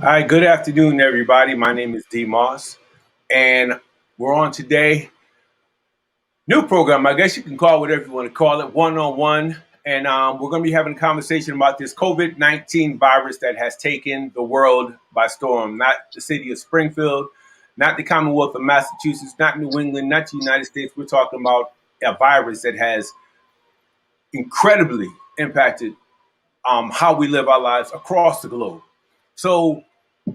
All right, good afternoon, everybody. My name is D Moss, and we're on today. New program, I guess you can call it whatever you want to call it, one on one. And we're going to be having a conversation about this COVID-19 virus that has taken the world by storm. Not the city of Springfield, not the Commonwealth of Massachusetts, not New England, not the United States. We're talking about a virus that has incredibly impacted how we live our lives across the globe. So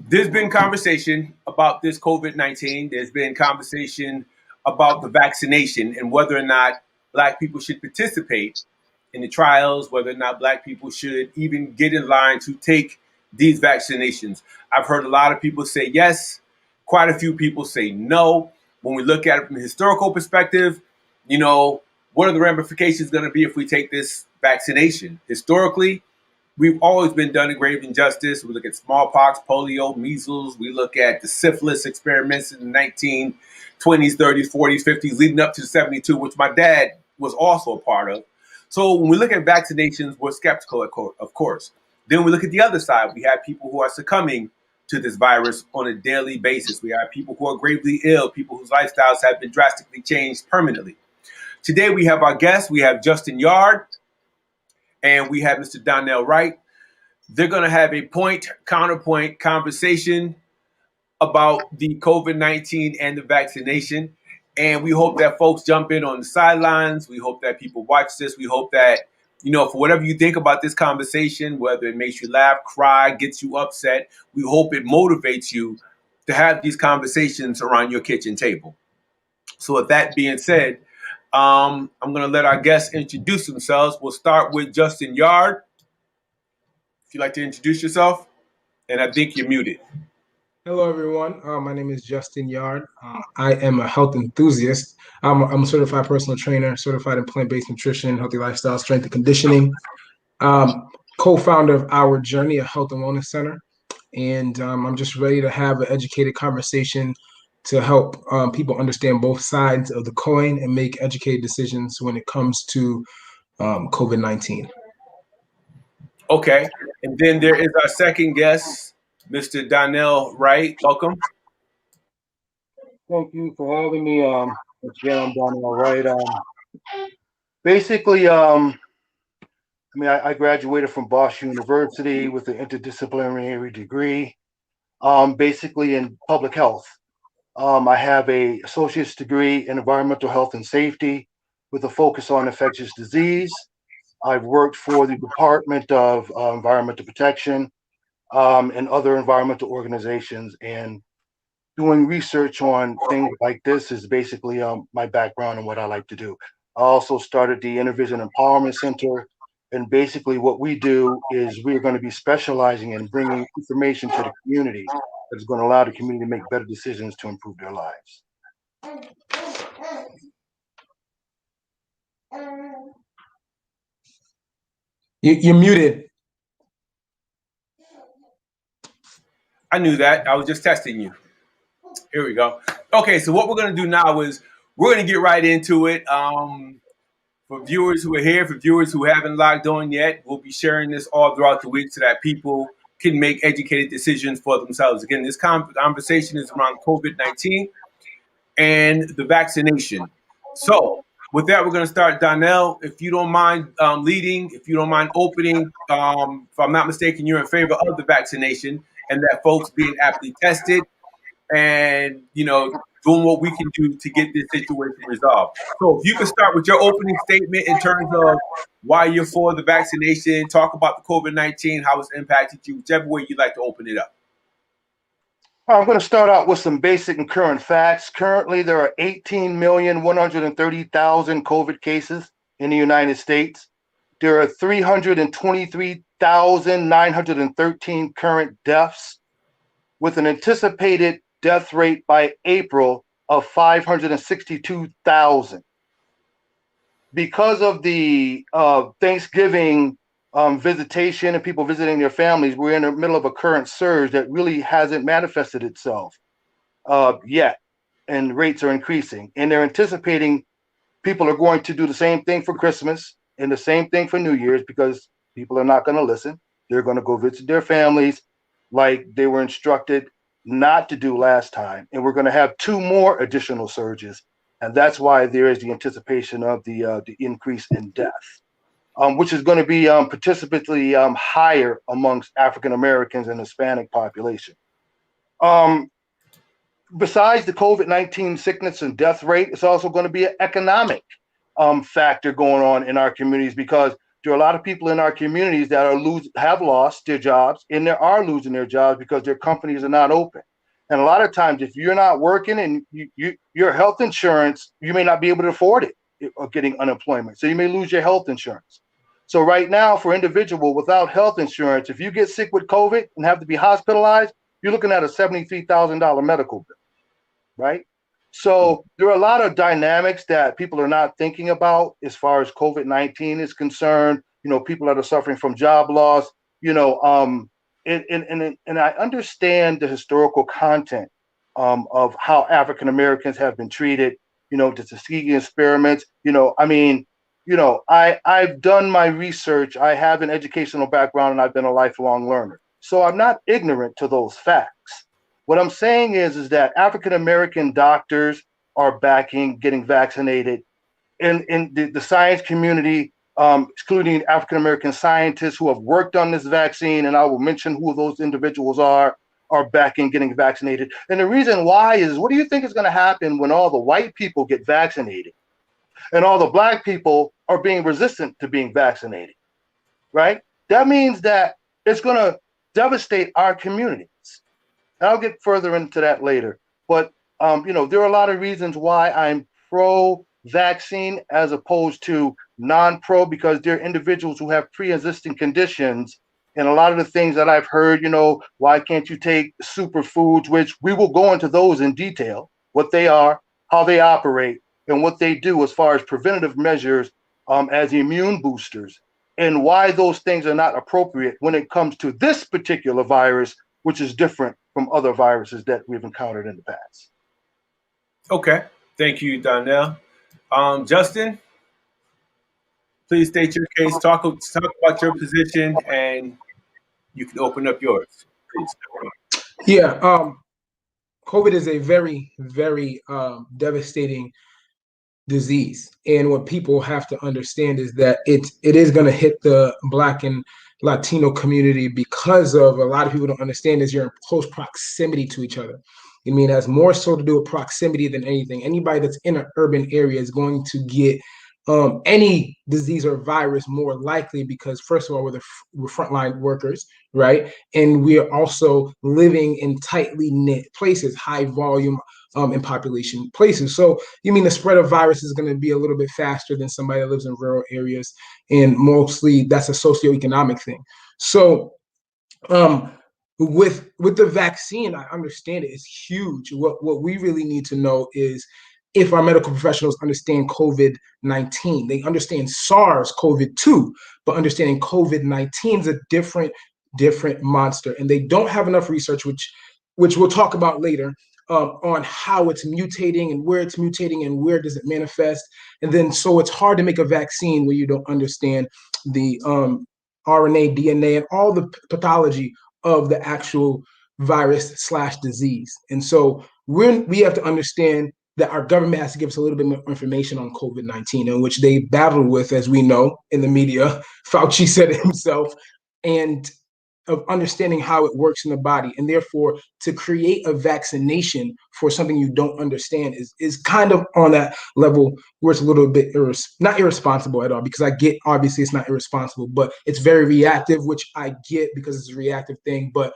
there's been conversation about this COVID-19. There's been conversation about the vaccination and whether or not Black people should participate in the trials, whether or not Black people should even get in line to take these vaccinations. I've heard a lot of people say yes, quite a few people say no. When we look at it from a historical perspective, you know, what are the ramifications going to be if we take this vaccination? Historically, we've always been done a grave injustice. We look at smallpox, polio, measles. We look at the syphilis experiments in the 1920s, 30s, 40s, 50s, leading up to the 72, which my dad was also a part of. So when we look at vaccinations, we're skeptical, of course. Then we look at the other side. We have people who are succumbing to this virus on a daily basis. We have people who are gravely ill, people whose lifestyles have been drastically changed permanently. Today we have our guests. We have Justin Yard and we have Mr. Donnell Wright. They're going to have a point counterpoint conversation about the COVID-19 and the vaccination. And we hope that folks jump in on the sidelines. We hope that people watch this. We hope that, for whatever you think about this conversation, whether it makes you laugh, cry, gets you upset, we hope it motivates you to have these conversations around your kitchen table. So with that being said, I'm going to let our guests introduce themselves. We'll start with Justin Yard. If you'd like to introduce yourself, and I think you're muted. Hello, everyone. My name is Justin Yard. I am a health enthusiast. I'm a certified personal trainer, certified in plant-based nutrition, healthy lifestyle, strength and conditioning, co-founder of Our Journey, a health and wellness center. And I'm just ready to have an educated conversation to help people understand both sides of the coin and make educated decisions when it comes to COVID-19. Okay. And then there is our second guest, Mr. Donnell Wright. Welcome. Thank you for having me. Again, I'm Donnell Wright. Basically, I graduated from Boston University with an interdisciplinary degree, basically in public health. I have a associate's degree in environmental health and safety with a focus on infectious disease. I've worked for the Department of Environmental Protection and other environmental organizations, and doing research on things like this is basically my background and what I like to do. I also started the Intervision Empowerment Center, and basically what we do is we're going to be specializing in bringing information to the community that's going to allow the community to make better decisions to improve their lives. You're muted. I knew that. I was just testing you. Here we go. Okay, so what we're going to do now is we're going to get right into it. For viewers who are here, for viewers who haven't logged on yet, we'll be sharing this all throughout the week so that people can make educated decisions for themselves. Again, this conversation is around COVID-19 and the vaccination. So with that, we're going to start. Donnell, if you don't mind leading, if you don't mind opening, if I'm not mistaken, you're in favor of the vaccination and that folks being aptly tested and, doing what we can do to get this situation resolved. So if you could start with your opening statement in terms of why you're for the vaccination, talk about the COVID-19, how it's impacted you, whichever way you'd like to open it up. I'm going to start out with some basic and current facts. Currently, there are 18,130,000 COVID cases in the United States. There are 323,913 current deaths, with an anticipated death rate by April of 562,000. Because of the Thanksgiving visitation and people visiting their families, we're in the middle of a current surge that really hasn't manifested itself yet, and rates are increasing. And they're anticipating people are going to do the same thing for Christmas and the same thing for New Year's, because people are not going to listen. They're going to go visit their families, like they were instructed not to do last time. And we're going to have 2 more additional surges. And that's why there is the anticipation of the increase in death, which is going to be participantly higher amongst African Americans and Hispanic population. Besides the COVID-19 sickness and death rate, it's also going to be an economic factor going on in our communities, because there are a lot of people in our communities that have lost their jobs, and they are losing their jobs because their companies are not open. And a lot of times, if you're not working and your health insurance, you may not be able to afford it, or getting unemployment. So you may lose your health insurance. So right now, for individual without health insurance, if you get sick with COVID and have to be hospitalized, you're looking at a $73,000 medical bill, right? So there are a lot of dynamics that people are not thinking about as far as COVID-19 is concerned. People that are suffering from job loss. And I understand the historical content of how African Americans have been treated. The Tuskegee experiments. I've done my research. I have an educational background, and I've been a lifelong learner. So I'm not ignorant to those facts. What I'm saying is that African American doctors are backing getting vaccinated, and in the science community, excluding African American scientists who have worked on this vaccine, and I will mention who those individuals are backing getting vaccinated. And the reason why is, what do you think is going to happen when all the white people get vaccinated and all the black people are being resistant to being vaccinated, right? That means that it's going to devastate our communities. And I'll get further into that later. But, there are a lot of reasons why I'm pro-vaccine as opposed to non-pro, because there are individuals who have pre-existing conditions. And a lot of the things that I've heard, why can't you take superfoods, which we will go into those in detail, what they are, how they operate, and what they do as far as preventative measures as immune boosters, and why those things are not appropriate when it comes to this particular virus, which is different from other viruses that we've encountered in the past. Okay. Thank you, Donnell. Justin, please state your case. Talk about your position, and you can open up yours, please. Yeah, COVID is a very, very devastating disease, and what people have to understand is that it is going to hit the Black and Latino community, because of a lot of people don't understand is you're in close proximity to each other. I mean, it has more so to do with proximity than anything. Anybody that's in an urban area is going to get any disease or virus more likely, because first of all, we're frontline workers, right? And we are also living in tightly knit places, high volume in population places. So you mean the spread of virus is going to be a little bit faster than somebody that lives in rural areas, and mostly that's a socioeconomic thing. So with the vaccine, I understand it is huge. What we really need to know is if our medical professionals understand COVID-19. They understand SARS-CoV-2, but understanding COVID-19 is a different monster, and they don't have enough research, which we'll talk about later, on how it's mutating and where it's mutating and where does it manifest. And then so it's hard to make a vaccine where you don't understand the RNA, DNA, and all the pathology of the actual virus/disease. And so we have to understand that our government has to give us a little bit more information on COVID-19, in which they battled with, as we know, in the media. Fauci said it himself, and of understanding how it works in the body. And therefore, to create a vaccination for something you don't understand is kind of on that level where it's a little bit not irresponsible at all, because I get, obviously it's not irresponsible, but it's very reactive, which I get because it's a reactive thing. But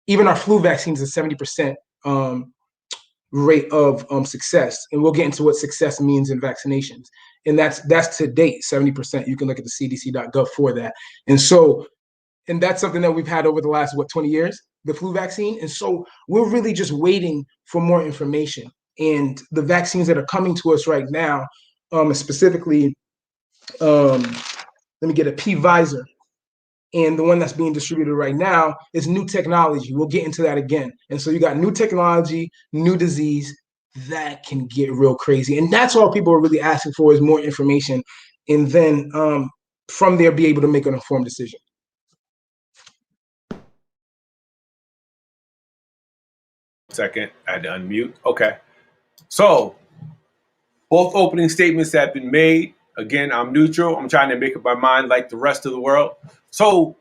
even our flu vaccines is 70% rate of success, and we'll get into what success means in vaccinations, and that's to date 70%. You can look at the cdc.gov for that. And that's something that we've had over the last 20 years, the flu vaccine. And so we're really just waiting for more information, and the vaccines that are coming to us right now, specifically let me get a Pfizer, and the one that's being distributed right now is new technology. We'll get into that again. And so you got new technology, new disease that can get real crazy. And that's all people are really asking for, is more information. And then from there, be able to make an informed decision. Second, I had to unmute. Okay. So both opening statements have been made. Again, I'm neutral. I'm trying to make up my mind like the rest of the world. So,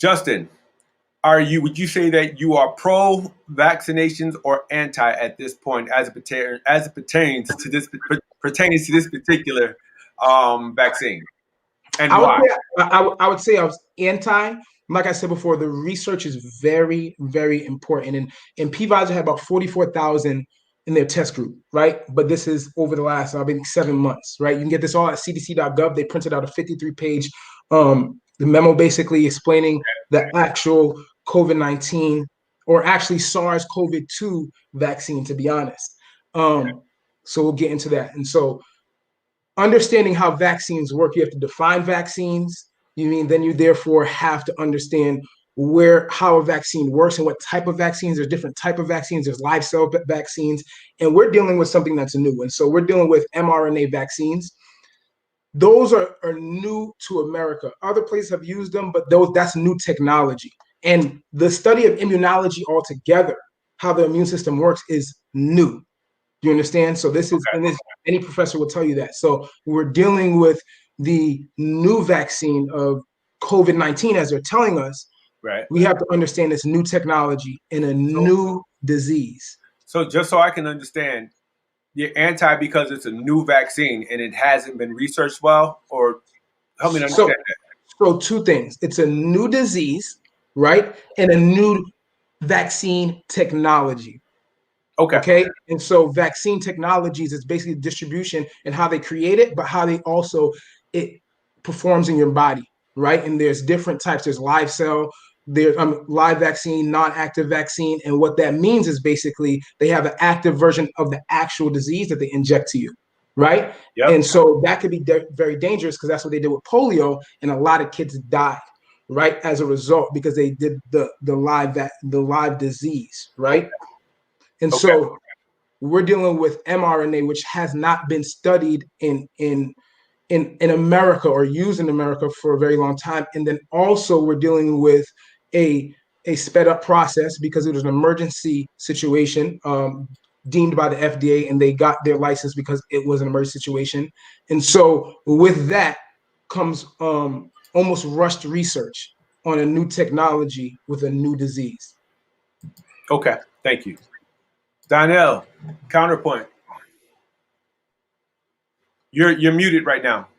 Justin, would you say that you are pro vaccinations or anti at this point as it pertains to this particular vaccine, and I would why? say I would say I was anti. Like I said before, the research is very, very important. And P-Visor had about 44,000 in their test group, right? But this is over the last, I think, 7 months, right? You can get this all at cdc.gov. They printed out a 53-page the memo basically explaining the actual COVID-19 or actually SARS-CoV-2 vaccine, to be honest. So we'll get into that. And so understanding how vaccines work, you have to define vaccines. Then you therefore have to understand how a vaccine works and what type of vaccines. There's different type of vaccines. There's live cell vaccines, and we're dealing with something that's new. And so we're dealing with mRNA vaccines. Those are new to America. Other places have used them, but that's new technology. And the study of immunology altogether, how the immune system works, is new. Do you understand? So this is, Okay. and this, any professor will tell you that. So we're dealing with the new vaccine of COVID-19, as they're telling us. Right. We have to understand this new technology in a new disease. So just so I can understand, you're anti because it's a new vaccine and it hasn't been researched well, or help me understand that. So two things. It's a new disease, right? And a new vaccine technology. Okay. And so vaccine technologies is basically distribution and how they create it, but how they also it performs in your body, right? And there's different types. There's live cell, there's live vaccine, non-active vaccine. And what that means is basically they have an active version of the actual disease that they inject to you, right? Yep. And so that could be very dangerous because that's what they did with polio, and a lot of kids died, right, as a result because they did the live disease, right? And so we're dealing with mRNA, which has not been studied in America or used in America for a very long time. And then also we're dealing with a sped up process because it was an emergency situation deemed by the FDA, and they got their license because it was an emergency situation. And so with that comes almost rushed research on a new technology with a new disease. Okay, thank you. Donnell, counterpoint. You're muted right now.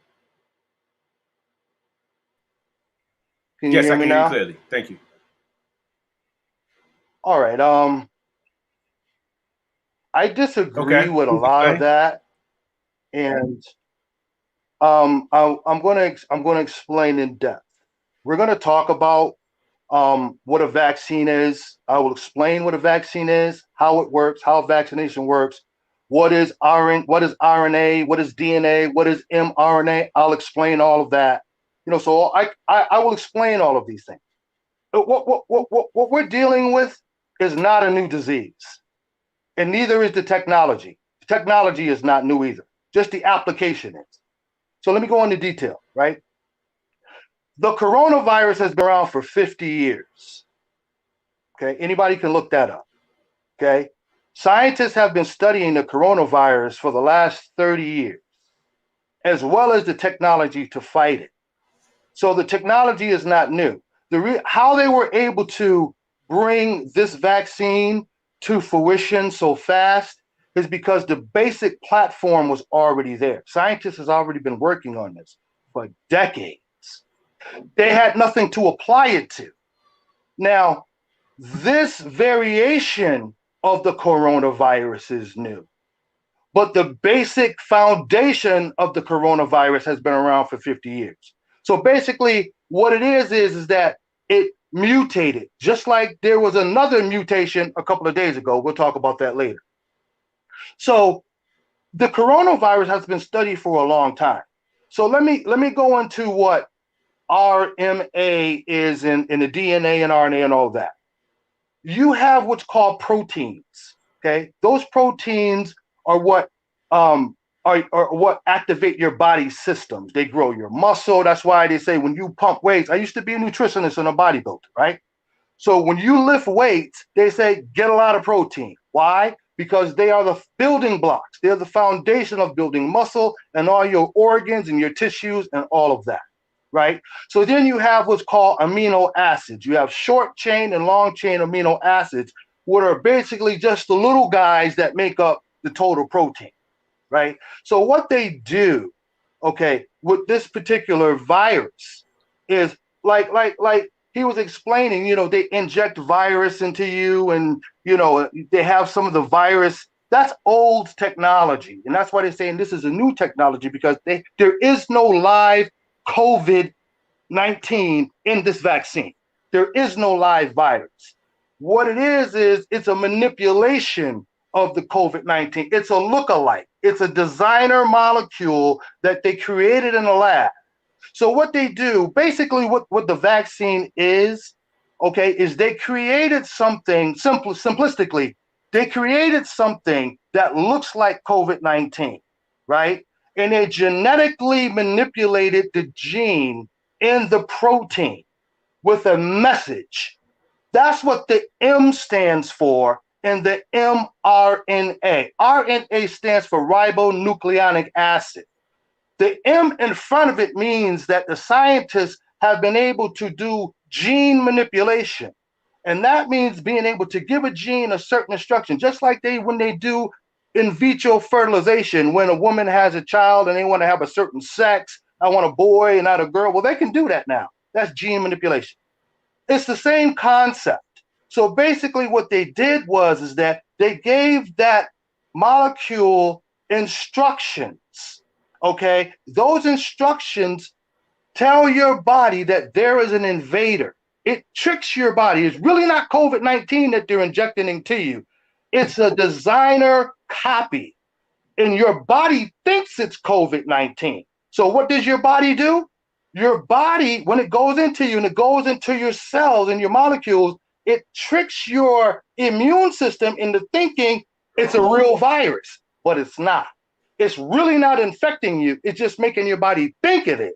Can you Yes, hear I me can hear you now? clearly. Thank you. All right. I disagree Okay, with a please lot of explain. that, and I'm gonna explain in depth. We're gonna talk about what a vaccine is. I will explain what a vaccine is, how it works, how vaccination works. What is RNA? What is RNA? What is DNA? What is mRNA? I'll explain all of that. So I will explain all of these things. What we're dealing with is not a new disease, and neither is the technology. The technology is not new either. Just the application is. So let me go into detail, right? The coronavirus has been around for 50 years. Okay, anybody can look that up. Okay, scientists have been studying the coronavirus for the last 30 years, as well as the technology to fight it. So the technology is not new. How they were able to bring this vaccine to fruition so fast is because the basic platform was already there. Scientists has already been working on this for decades. They had nothing to apply it to. Now, this variation of the coronavirus is new, but the basic foundation of the coronavirus has been around for 50 years. So basically, what it is that it mutated, just like there was another mutation a couple of days ago. We'll talk about that later. So the coronavirus has been studied for a long time. So let me go into what RMA is in the DNA and RNA and all that. You have what's called proteins. Okay, those proteins are what are what activate your body's systems. They grow your muscle. That's why they say when you pump weights. I used to be a nutritionist and a bodybuilder, right? So when you lift weights, they say get a lot of protein. Why? Because they are the building blocks. They're the foundation of building muscle and all your organs and your tissues and all of that, right? So then you have what's called amino acids. You have short chain and long chain amino acids, what are basically just the little guys that make up the total protein, right? So what they do, okay, with this particular virus is like he was explaining, they inject virus into you, and they have some of the virus. That's old technology, and that's why they're saying this is a new technology, because there is no live COVID-19 in this vaccine. There is no live virus. What it is it's a manipulation of the COVID-19. It's a lookalike. It's a designer molecule that they created in a lab. So what they do, basically what the vaccine is, okay, is they created something, simplistically, they created something that looks like COVID-19, right? And they genetically manipulated the gene in the protein with a message. That's what the M stands for in the mRNA. RNA stands for ribonucleic acid. The M in front of it means that the scientists have been able to do gene manipulation. And that means being able to give a gene a certain instruction, just like when they do in vitro fertilization, when a woman has a child and they want to have a certain sex, I want a boy and not a girl. Well, they can do that now. That's gene manipulation. It's the same concept. So basically what they did is that they gave that molecule instructions. Okay, those instructions tell your body that there is an invader. It tricks your body. It's really not COVID-19 that they're injecting into you. It's a designer copy, and your body thinks it's COVID-19. So what does your body do? Your body, when it goes into you and it goes into your cells and your molecules, it tricks your immune system into thinking it's a real virus, but it's not. It's really not infecting you. It's just making your body think it is.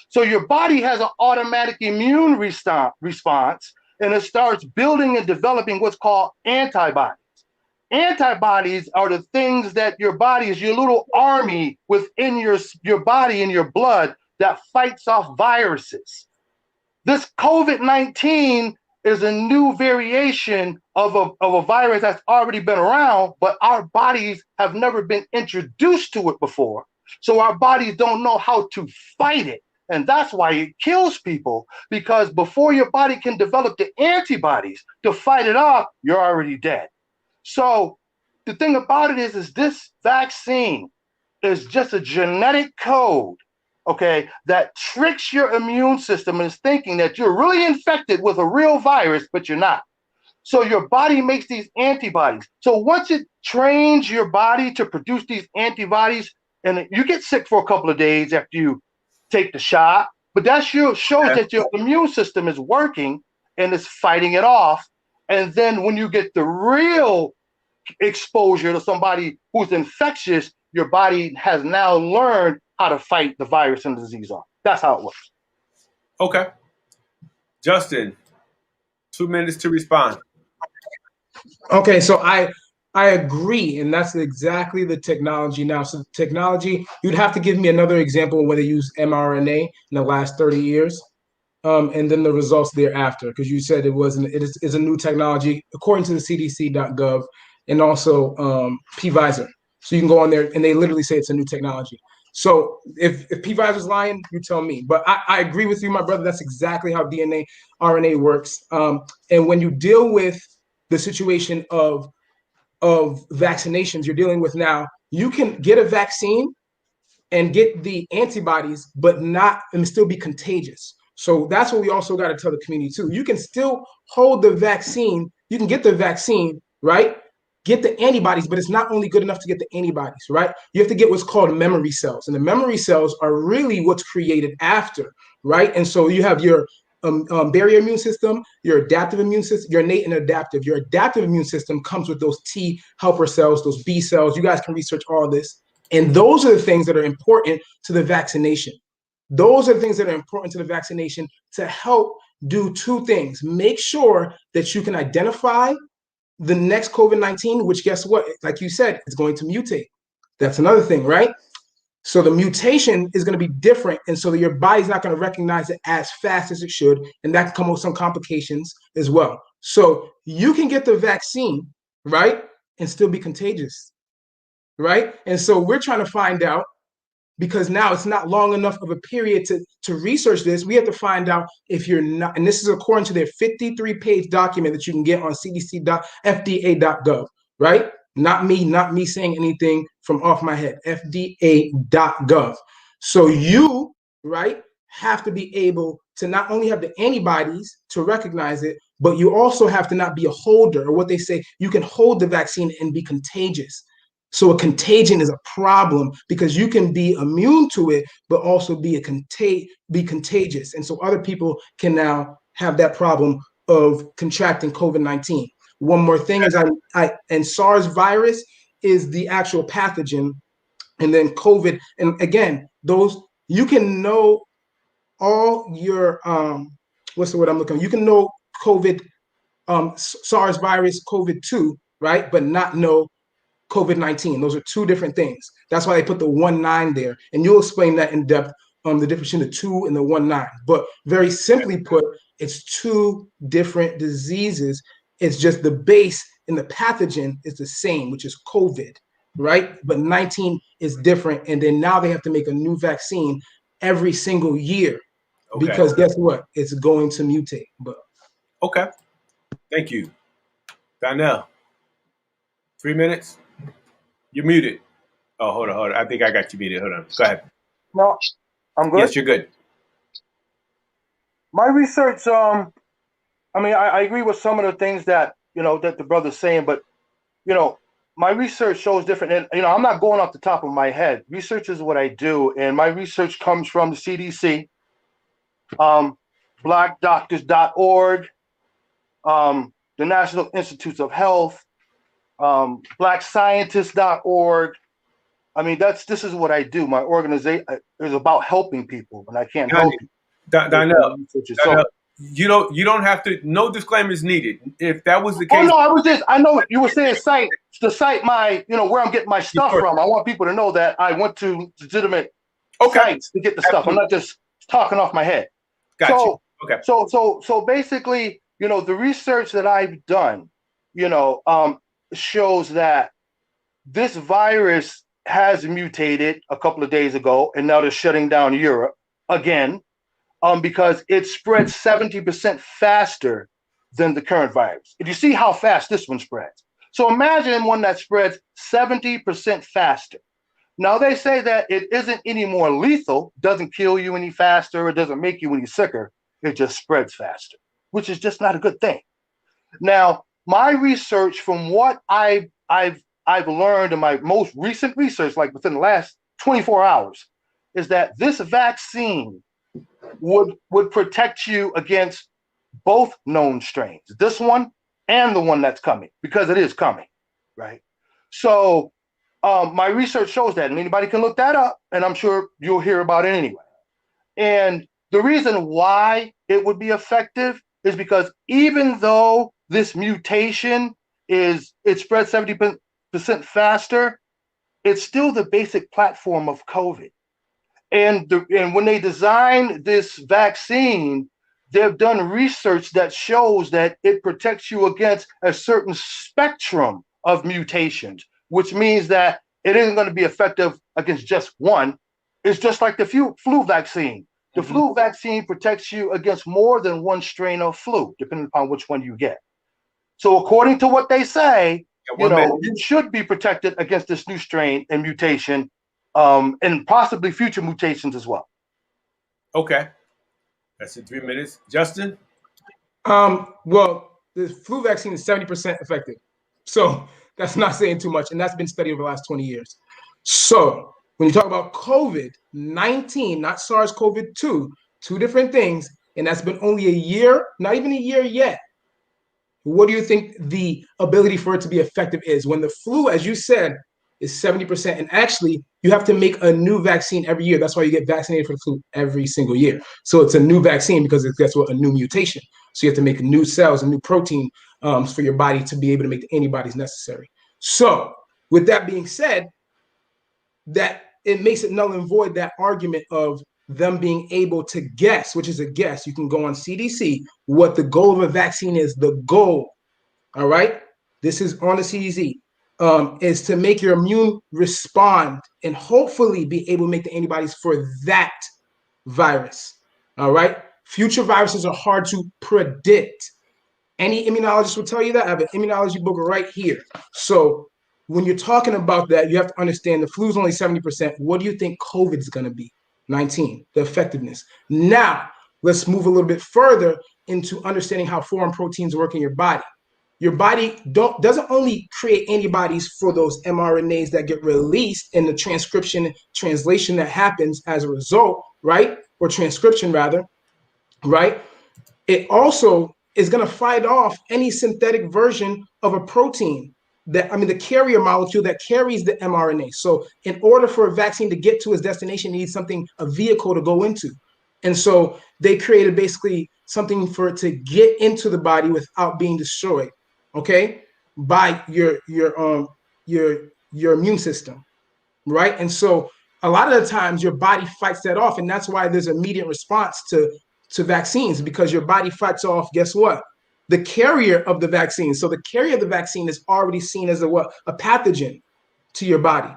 So your body has an automatic immune response, and it starts building and developing what's called antibodies. Antibodies are the things that your body is, your little army within your body and your blood that fights off viruses. This COVID-19 is a new variation of a virus that's already been around, but our bodies have never been introduced to it before. So our bodies don't know how to fight it. And that's why it kills people, because before your body can develop the antibodies to fight it off, you're already dead. So the thing about it is this vaccine is just a genetic code, okay, that tricks your immune system and is thinking that you're really infected with a real virus, but you're not. So your body makes these antibodies. So once it trains your body to produce these antibodies, and you get sick for a couple of days after you take the shot, but that shows that your immune system is working and is fighting it off. And then when you get the real exposure to somebody who's infectious, your body has now learned how to fight the virus and the disease off. That's how it works. Okay. Justin, 2 minutes to respond. Okay, so I agree, and that's exactly the technology now. So the technology, you'd have to give me another example of where they use mRNA in the last 30 years, and then the results thereafter, because you said it is a new technology according to the CDC.gov and also Pew. So you can go on there and they literally say it's a new technology. So if Pew is lying, you tell me. But I agree with you, my brother. That's exactly how DNA, RNA works. And when you deal with the situation of vaccinations you're dealing with now, you can get a vaccine and get the antibodies, but not and still be contagious. So that's what we also got to tell the community too. You can still hold the vaccine. You can get the vaccine, right? Get the antibodies, but it's not only good enough to get the antibodies, right? You have to get what's called memory cells. And the memory cells are really what's created after, right? And so you have your barrier immune system, your adaptive immune system, your innate and adaptive. Your adaptive immune system comes with those T helper cells, those B cells. You guys can research all this. And those are the things that are important to the vaccination. Those are the things that are important to the vaccination to help do two things. Make sure that you can identify the next COVID-19, which guess what? Like you said, it's going to mutate. That's another thing, right? So the mutation is going to be different. And so your body's not going to recognize it as fast as it should. And that can come with some complications as well. So you can get the vaccine, right? And still be contagious, right? And so we're trying to find out, because now it's not long enough of a period to research this. We have to find out if you're not, and this is according to their 53-page document that you can get on cdc.fda.gov, right? Not me saying anything from off my head, fda.gov. So you, right, have to be able to not only have the antibodies to recognize it, but you also have to not be a holder, or what they say, you can hold the vaccine and be contagious. So a contagion is a problem because you can be immune to it, but also be contagious. And so other people can now have that problem of contracting COVID-19. One more thing is and SARS virus is the actual pathogen, and then COVID. And again, those, you can know all your what's the word I'm looking for? You can know COVID, SARS virus, COVID-2, right? But not know COVID-19. Those are two different things. That's why they put the 1.9 there. And you'll explain that in depth, the difference between the 2 and the 1.9. But very simply put, it's two different diseases. It's just the base and the pathogen is the same, which is COVID, right? But 19 is different. And then now they have to make a new vaccine every single year. Okay. Because guess what? It's going to mutate. But okay. Thank you. Donnell, 3 minutes. You're muted. Oh, hold on. I think I got you muted. Hold on. Go ahead. No, I'm good. Yes, you're good. My research, I agree with some of the things that, that the brother's saying, but, my research shows different. And, I'm not going off the top of my head. Research is what I do. And my research comes from the CDC, blackdoctors.org, the National Institutes of Health, blackscientists.org. This is what I do. My organization is about helping people, and I can't help you. Donnell, you don't have to. No disclaimers needed. If that was the case. Oh no, I know you were saying cite my, where I'm getting my stuff from. I want people to know that I went to legitimate sites to get the stuff. I'm not just talking off my head. Gotcha. Okay. So basically, the research that I've done, shows that this virus has mutated a couple of days ago, and now they're shutting down Europe again, because it spreads 70% faster than the current virus. If you see how fast this one spreads. So imagine one that spreads 70% faster. Now they say that it isn't any more lethal, doesn't kill you any faster, it doesn't make you any sicker, it just spreads faster, which is just not a good thing. Now, my research, from what I've learned in my most recent research, like within the last 24 hours, is that this vaccine would protect you against both known strains, this one and the one that's coming, because it is coming, right? So my research shows that, and anybody can look that up, and I'm sure you'll hear about it anyway. And the reason why it would be effective is because even though this mutation it spreads 70% faster, it's still the basic platform of COVID. And when they designed this vaccine, they've done research that shows that it protects you against a certain spectrum of mutations, which means that it isn't going to be effective against just one. It's just like the flu vaccine. The flu vaccine protects you against more than one strain of flu, depending upon which one you get. So according to what they say, you should be protected against this new strain and mutation, and possibly future mutations as well. Okay. That's in 3 minutes. Justin? Well, the flu vaccine is 70% effective. So that's not saying too much. And that's been studied over the last 20 years. So when you talk about COVID-19, not SARS-CoV-2, two different things, and that's been only a year, not even a year yet. What do you think the ability for it to be effective is? When the flu, as you said, is 70%. And actually, you have to make a new vaccine every year. That's why you get vaccinated for the flu every single year. So it's a new vaccine because it's, guess what, a new mutation. So you have to make new cells and new protein for your body to be able to make the antibodies necessary. So with that being said, that it makes it null and void that argument of them being able to guess, which is a guess. You can go on CDC, what the goal of a vaccine is. The goal, all right? This is on the CDC, is to make your immune respond and hopefully be able to make the antibodies for that virus, all right? Future viruses are hard to predict. Any immunologist will tell you that. I have an immunology book right here. So when you're talking about that, you have to understand the flu is only 70%. What do you think COVID is going to be? 19, the effectiveness. Now, let's move a little bit further into understanding how foreign proteins work in your body. Your body doesn't only create antibodies for those mRNAs that get released in the transcription translation that happens as a result, right? Or transcription rather, right? It also is going to fight off any synthetic version of a protein the carrier molecule that carries the mRNA. So in order for a vaccine to get to its destination, it needs a vehicle to go into. And so they created basically something for it to get into the body without being destroyed, okay, by your immune system, right? And so a lot of the times your body fights that off, and that's why there's immediate response to vaccines, because your body fights off, guess what? The carrier of the vaccine. So the carrier of the vaccine is already seen as a pathogen to your body.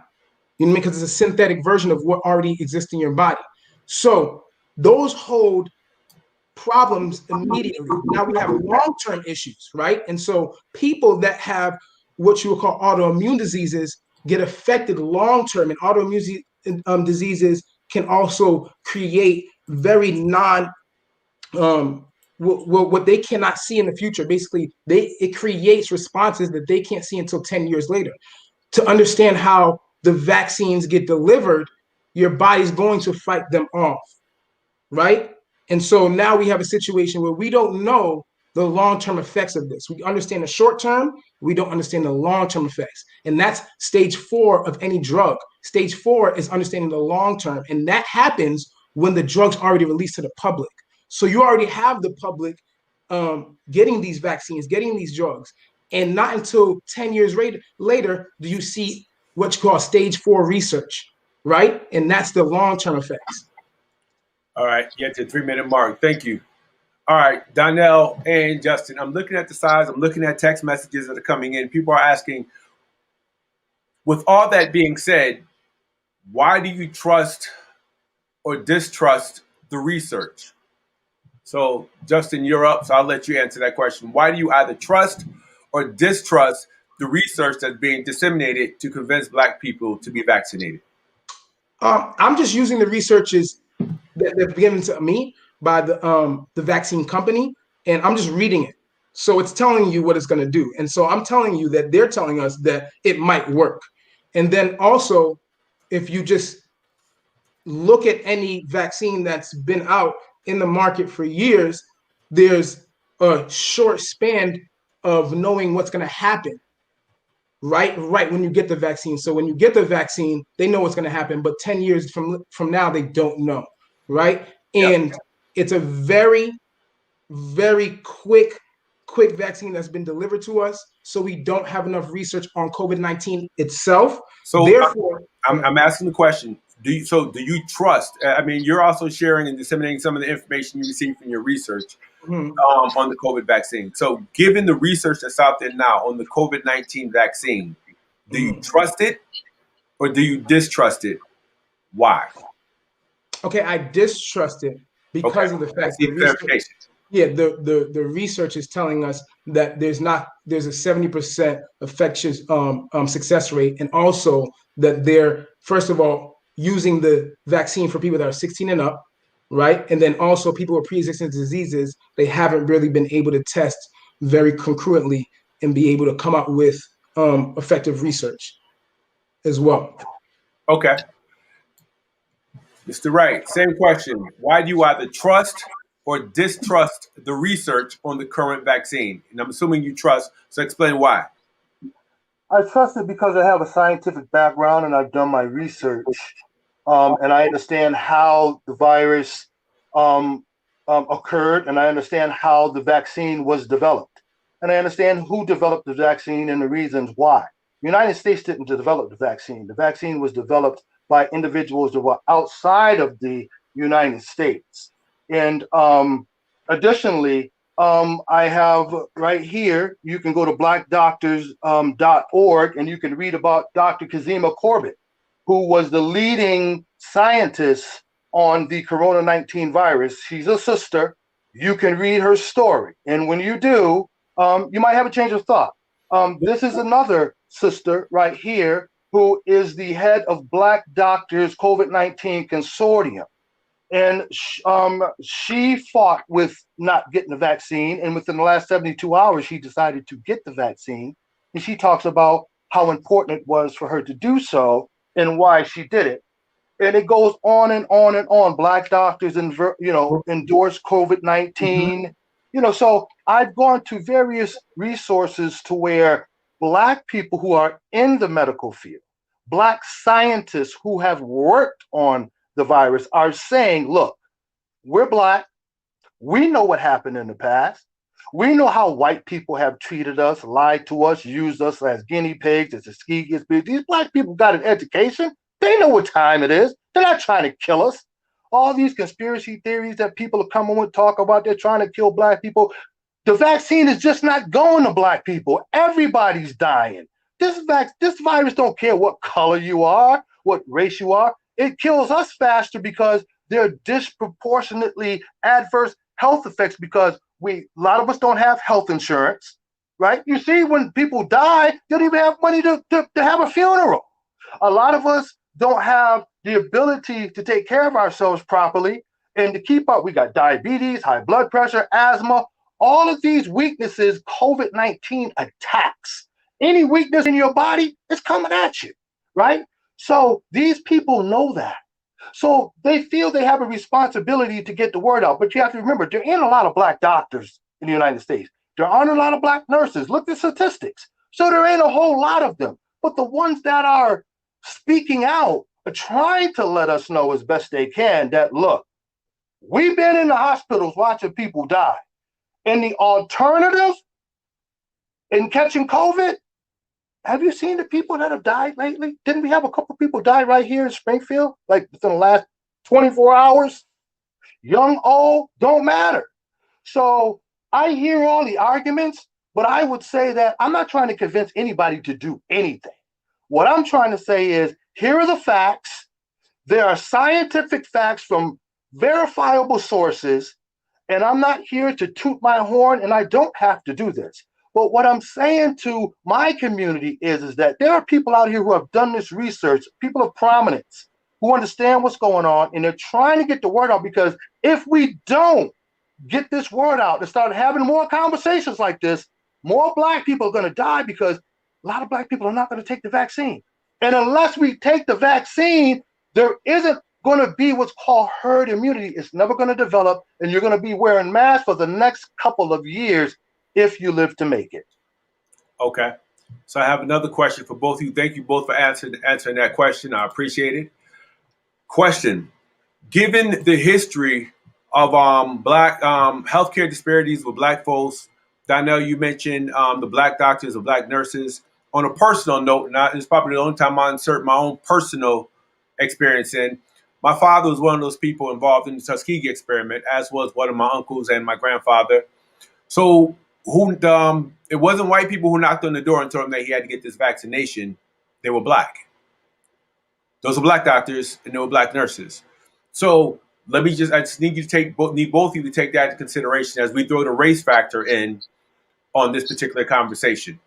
You know, because it's a synthetic version of what already exists in your body. So those hold problems immediately. Now we have long-term issues, right? And so people that have what you would call autoimmune diseases get affected long-term, and autoimmune diseases can also create very what they cannot see in the future. Basically, it creates responses that they can't see until 10 years later. To understand how the vaccines get delivered, your body's going to fight them off, right? And so now we have a situation where we don't know the long-term effects of this. We understand the short term, we don't understand the long-term effects. And that's stage 4 of any drug. Stage 4 is understanding the long term. And that happens when the drug's already released to the public. So you already have the public getting these vaccines, getting these drugs. And not until 10 years later do you see what you call stage 4 research, right? And that's the long-term effects. All right, get to the 3-minute mark. Thank you. All right, Donnell and Justin, I'm looking at the size. I'm looking at text messages that are coming in. People are asking, with all that being said, why do you trust or distrust the research? So, Justin, you're up, so I'll let you answer that question. Why do you either trust or distrust the research that's being disseminated to convince Black people to be vaccinated? I'm just using the researches that they've given to me by the vaccine company, and I'm just reading it. So it's telling you what it's going to do. And so I'm telling you that they're telling us that it might work. And then also, if you just look at any vaccine that's been out in the market for years, there's a short span of knowing what's going to happen. Right when you get the vaccine. So when you get the vaccine, they know what's going to happen, but 10 years from now, they don't know, right? And it's a very, very quick vaccine that's been delivered to us. So we don't have enough research on COVID-19 itself. So therefore, I'm asking the question. Do you trust? I mean, you're also sharing and disseminating some of the information you received from your research on the COVID vaccine. So given the research that's out there now on the COVID-19 vaccine, do you trust it or do you distrust it? Why? Okay, I distrust it because of the fact that the research is telling us that there's a 70% infectious success rate, and also that they're, first of all, using the vaccine for people that are 16 and up, right? And then also people with pre-existing diseases, they haven't really been able to test very concurrently and be able to come up with effective research as well. Okay. Mr. Wright, same question. Why do you either trust or distrust the research on the current vaccine? And I'm assuming you trust, so explain why. I trust it because I have a scientific background and I've done my research, and I understand how the virus um, occurred, and I understand how the vaccine was developed, and I understand who developed the vaccine and the reasons why. The United States didn't develop the vaccine. The vaccine was developed by individuals that were outside of the United States. And additionally, I have right here, you can go to blackdoctors.org and you can read about Dr. Kazima Corbett, who was the leading scientist on the Corona 19 virus. She's a sister. You can read her story. And when you do, you might have a change of thought. This is another sister right here who is the head of Black Doctors COVID-19 Consortium. And she fought with not getting the vaccine. And within the last 72 hours, she decided to get the vaccine. And she talks about how important it was for her to do so and why she did it. And it goes on and on and on. Black doctors, endorse COVID-19. So I've gone to various resources to where Black people who are in the medical field, Black scientists who have worked on the virus are saying, look, we're Black. We know what happened in the past. We know how white people have treated us, lied to us, used us as guinea pigs, as Tuskegee. These Black people got an education. They know what time it is. They're not trying to kill us. All these conspiracy theories that people are coming with talk about, they're trying to kill Black people. The vaccine is just not going to Black people. Everybody's dying. This virus don't care what color you are, what race you are. It kills us faster because there are disproportionately adverse health effects because a lot of us don't have health insurance, right? You see, when people die, they don't even have money to have a funeral. A lot of us don't have the ability to take care of ourselves properly and to keep up. We got diabetes, high blood pressure, asthma, all of these weaknesses COVID-19 attacks. Any weakness in your body is coming at you, right? So these people know that. So they feel they have a responsibility to get the word out. But you have to remember, there ain't a lot of Black doctors in the United States. There aren't a lot of Black nurses. Look at statistics. So there ain't a whole lot of them. But the ones that are speaking out are trying to let us know as best they can that, look, we've been in the hospitals watching people die. And the alternative in catching COVID, have you seen the people that have died lately? Didn't we have a couple people die right here in Springfield, like within the last 24 hours? Young, old, don't matter. So I hear all the arguments, but I would say that I'm not trying to convince anybody to do anything. What I'm trying to say is, here are the facts. There are scientific facts from verifiable sources, and I'm not here to toot my horn, and I don't have to do this. But what I'm saying to my community is that there are people out here who have done this research, people of prominence, who understand what's going on, and they're trying to get the word out, because if we don't get this word out and start having more conversations like this, more Black people are going to die because a lot of Black people are not going to take the vaccine. And unless we take the vaccine, there isn't going to be what's called herd immunity. It's never going to develop, and you're going to be wearing masks for the next couple of years if you live to make it. Okay. So I have another question for both of you. Thank you both for answering that question. I appreciate it. Question: given the history of Black healthcare disparities with Black folks, Donnell, you mentioned the Black doctors or Black nurses. On a personal note, and it's probably the only time I insert my own personal experience in. My father was one of those people involved in the Tuskegee experiment, as was one of my uncles and my grandfather. So it wasn't white people who knocked on the door and told him that he had to get this vaccination. They were Black. Those were Black doctors and they were Black nurses. So I just need both of you to take that into consideration as we throw the race factor in on this particular conversation.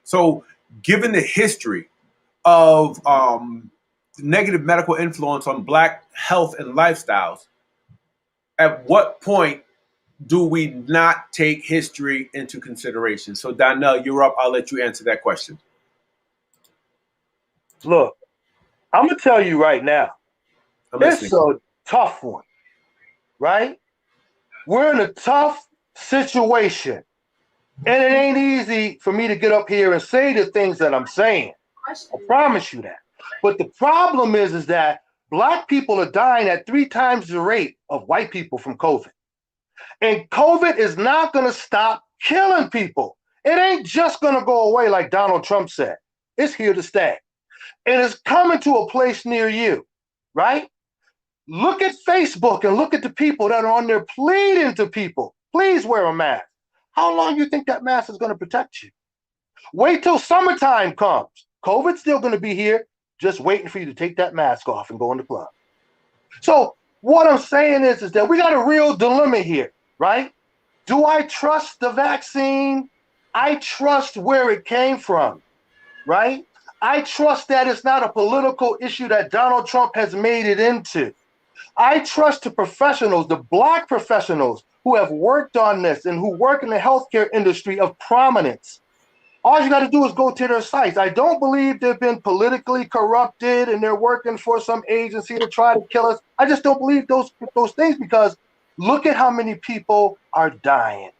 So given the history of negative medical influence on Black health and lifestyles, at what point do we not take history into consideration? So Donnell, you're up. I'll let you answer that question. Look, I'm going to tell you right now, it's a tough one, right? We're in a tough situation. And it ain't easy for me to get up here and say the things that I'm saying. I promise you that. But the problem is that Black people are dying at 3 times the rate of white people from COVID. And COVID is not going to stop killing people. It ain't just going to go away like Donald Trump said. It's here to stay. And it's coming to a place near you, right? Look at Facebook and look at the people that are on there pleading to people, please wear a mask. How long do you think that mask is going to protect you? Wait till summertime comes. COVID's still going to be here, just waiting for you to take that mask off and go in the club. So what I'm saying is that we got a real dilemma here, right? Do I trust the vaccine? I trust where it came from, right? I trust that it's not a political issue that Donald Trump has made it into. I trust the professionals, the Black professionals who have worked on this and who work in the healthcare industry of prominence. All you got to do is go to their sites. I don't believe they've been politically corrupted and they're working for some agency to try to kill us. I just don't believe those things, because look at how many people are dying.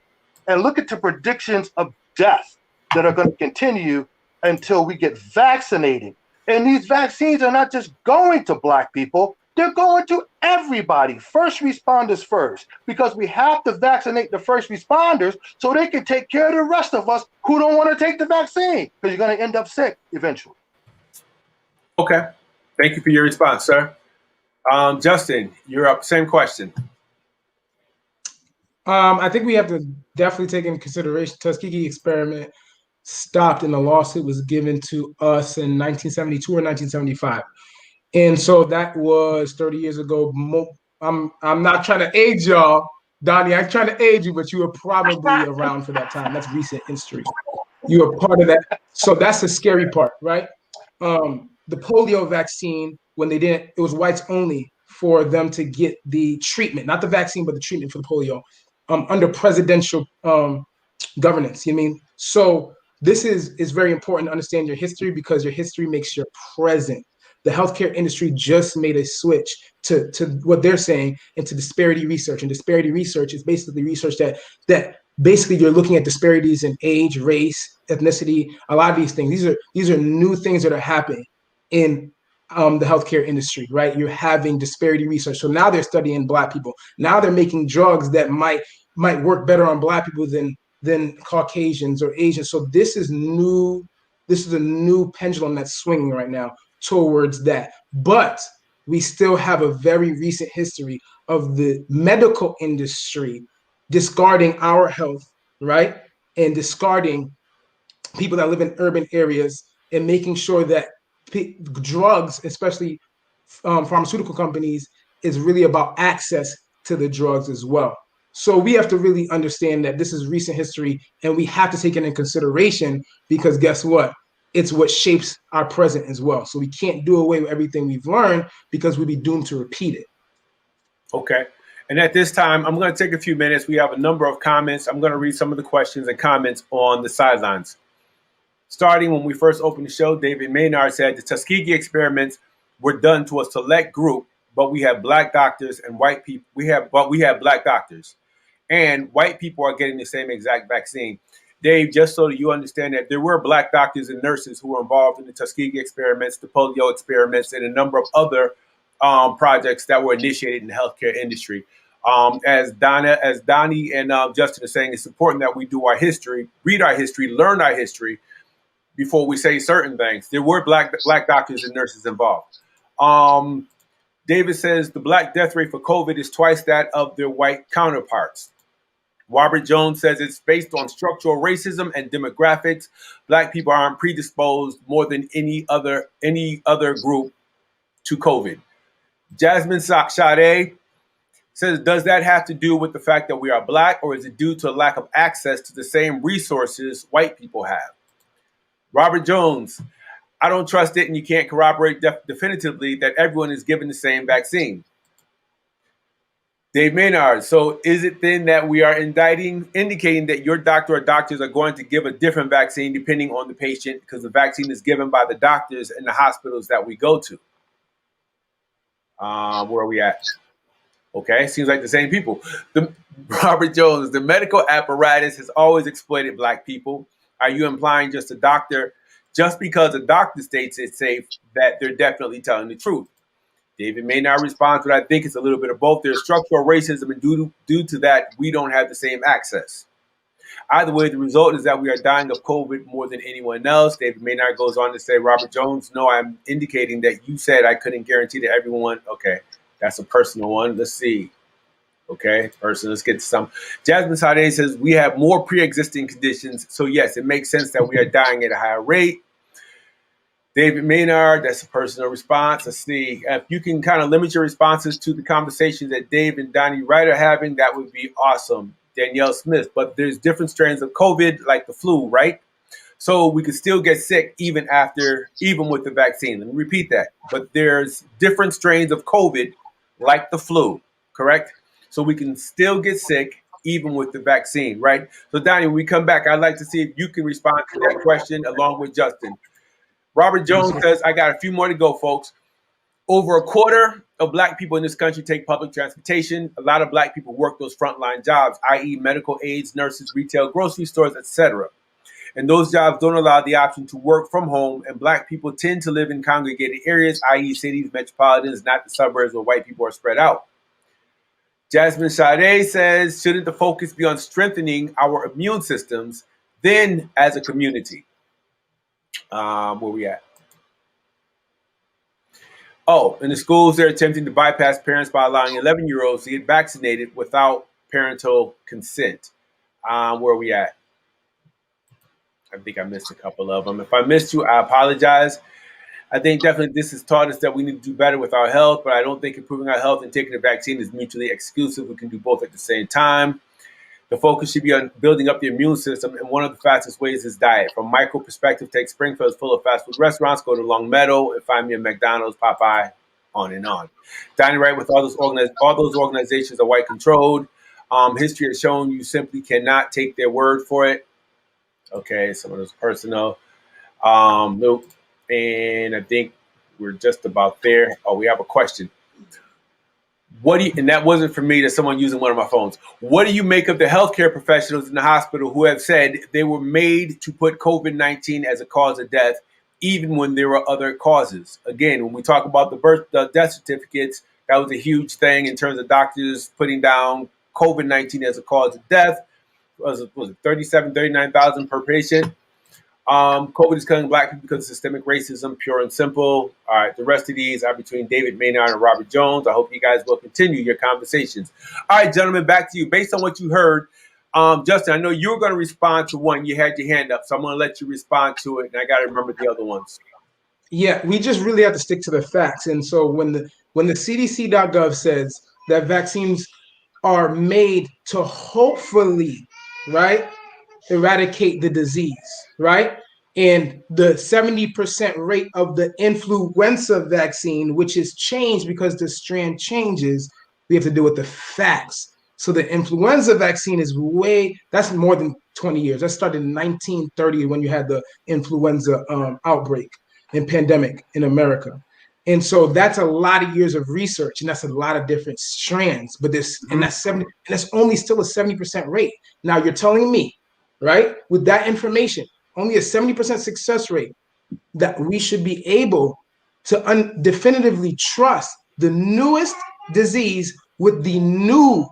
And look at the predictions of death that are going to continue until we get vaccinated. And these vaccines are not just going to Black people, they're going to everybody. First responders first, because we have to vaccinate the first responders so they can take care of the rest of us who don't want to take the vaccine, because you're going to end up sick eventually. Okay. Thank you for your response, sir. Justin, you're up. Same question. I think we have to definitely take into consideration Tuskegee experiment stopped and the lawsuit was given to us in 1972 or 1975. And so that was 30 years ago. I'm not trying to age y'all, Donnie. I'm trying to age you, but you were probably around for that time. That's recent history. You were part of that. So that's the scary part, right? The polio vaccine, when they didn't, it was whites only for them to get the treatment, not the vaccine, but the treatment for the polio under presidential governance. You mean? So this is very important to understand your history, because your history makes your present. The healthcare industry just made a switch to what they're saying into disparity research. And disparity research is basically research that basically you're looking at disparities in age, race, ethnicity, a lot of these things. These are new things that are happening in the healthcare industry, right? You're having disparity research. So now they're studying Black people. Now they're making drugs that might work better on Black people than Caucasians or Asians. So this is new. This is a new pendulum that's swinging right now towards that. But we still have a very recent history of the medical industry discarding our health, right? And discarding people that live in urban areas and making sure that drugs, especially pharmaceutical companies, is really about access to the drugs as well. So we have to really understand that this is recent history, and we have to take it in consideration, because guess what? It's what shapes our present as well. So we can't do away with everything we've learned, because we'd be doomed to repeat it. Okay. And at this time, I'm going to take a few minutes. We have a number of comments. I'm going to read some of the questions and comments on the sidelines. Starting when we first opened the show, David Maynard said the Tuskegee experiments were done to a select group, but we have Black doctors and white people. We have Black doctors, and white people are getting the same exact vaccine. Dave, just so that you understand that there were Black doctors and nurses who were involved in the Tuskegee experiments, the polio experiments, and a number of other projects that were initiated in the healthcare industry. As Donnie and Justin are saying, it's important that we do our history, read our history, learn our history before we say certain things. There were black doctors and nurses involved. David says the Black death rate for COVID is twice that of their white counterparts. Robert Jones says it's based on structural racism and demographics. Black people aren't predisposed more than any other group to COVID. Jasmine Sade says, does that have to do with the fact that we are Black, or is it due to a lack of access to the same resources white people have? Robert Jones, I don't trust it, and you can't corroborate definitively that everyone is given the same vaccine. Dave Maynard, so is it then that we are indicating that your doctor or doctors are going to give a different vaccine depending on the patient, because the vaccine is given by the doctors in the hospitals that we go to? Where are we at? Okay, seems like the same people. Robert Jones, the medical apparatus has always exploited Black people. Are you implying just because a doctor states it's safe, that they're definitely telling the truth? David Maynard responds, but I think it's a little bit of both. There's structural racism, and due to that, we don't have the same access. Either way, the result is that we are dying of COVID more than anyone else. David Maynard goes on to say, Robert Jones, no, I'm indicating that you said I couldn't guarantee that everyone. Okay, that's a personal one. Let's see. Okay, person, let's get to some. Jasmine Sade says, we have more pre-existing conditions. So yes, it makes sense that we are dying at a higher rate. David Maynard, that's a personal response. Let's see. If you can kind of limit your responses to the conversations that Dave and Donnie Wright are having, that would be awesome. Danielle Smith, but there's different strains of COVID, like the flu, right? So we could still get sick even with the vaccine. Let me repeat that. But there's different strains of COVID, like the flu, correct? So we can still get sick even with the vaccine, right? So Donnie, when we come back, I'd like to see if you can respond to that question along with Justin. Robert Jones says, I got a few more to go, folks. Over a quarter of Black people in this country take public transportation. A lot of Black people work those frontline jobs, i.e. medical aides, nurses, retail, grocery stores, etc. And those jobs don't allow the option to work from home, and Black people tend to live in congregated areas, i.e. cities, metropolitans, not the suburbs where white people are spread out. Jasmine Sade says, shouldn't the focus be on strengthening our immune systems, then as a community? Where we at? Oh, in the schools, they're attempting to bypass parents by allowing 11-year-olds to get vaccinated without parental consent. Where are we at? I think I missed a couple of them. If I missed you, I apologize. I think definitely this has taught us that we need to do better with our health, but I don't think improving our health and taking the vaccine is mutually exclusive. We can do both at the same time. The focus should be on building up the immune system, and one of the fastest ways is diet. From micro perspective, take Springfield is full of fast food restaurants. Go to Long Meadow and find me a McDonald's, Popeye, on and on. Dining right with all those organizations are white controlled. History has shown you simply cannot take their word for it. Okay, some of those personal. Nope. And I think we're just about there. Oh, we have a question. And that wasn't for me, that's someone using one of my phones. What do you make of the healthcare professionals in the hospital who have said they were made to put COVID-19 as a cause of death, even when there were other causes? Again, when we talk about the death certificates, that was a huge thing in terms of doctors putting down COVID-19 as a cause of death. Was it 39,000 per patient? COVID is killing Black people because of systemic racism, pure and simple. All right, the rest of these are between David Maynard and Robert Jones. I hope you guys will continue your conversations. All right, gentlemen, back to you. Based on what you heard, Justin, I know you were going to respond to one. You had your hand up, so I'm going to let you respond to it, and I got to remember the other ones. Yeah, we just really have to stick to the facts. And so when the CDC.gov says that vaccines are made to hopefully, right, eradicate the disease, right? And the 70% rate of the influenza vaccine, which is changed because the strand changes, we have to deal with the facts. So the influenza vaccine is that's more than 20 years. That started in 1930 when you had the influenza outbreak and pandemic in America. And so that's a lot of years of research, and that's a lot of different strands. But that's only still a 70% rate. Now you're telling me, right, with that information, only a 70% success rate, that we should be able to definitively trust the newest disease with the new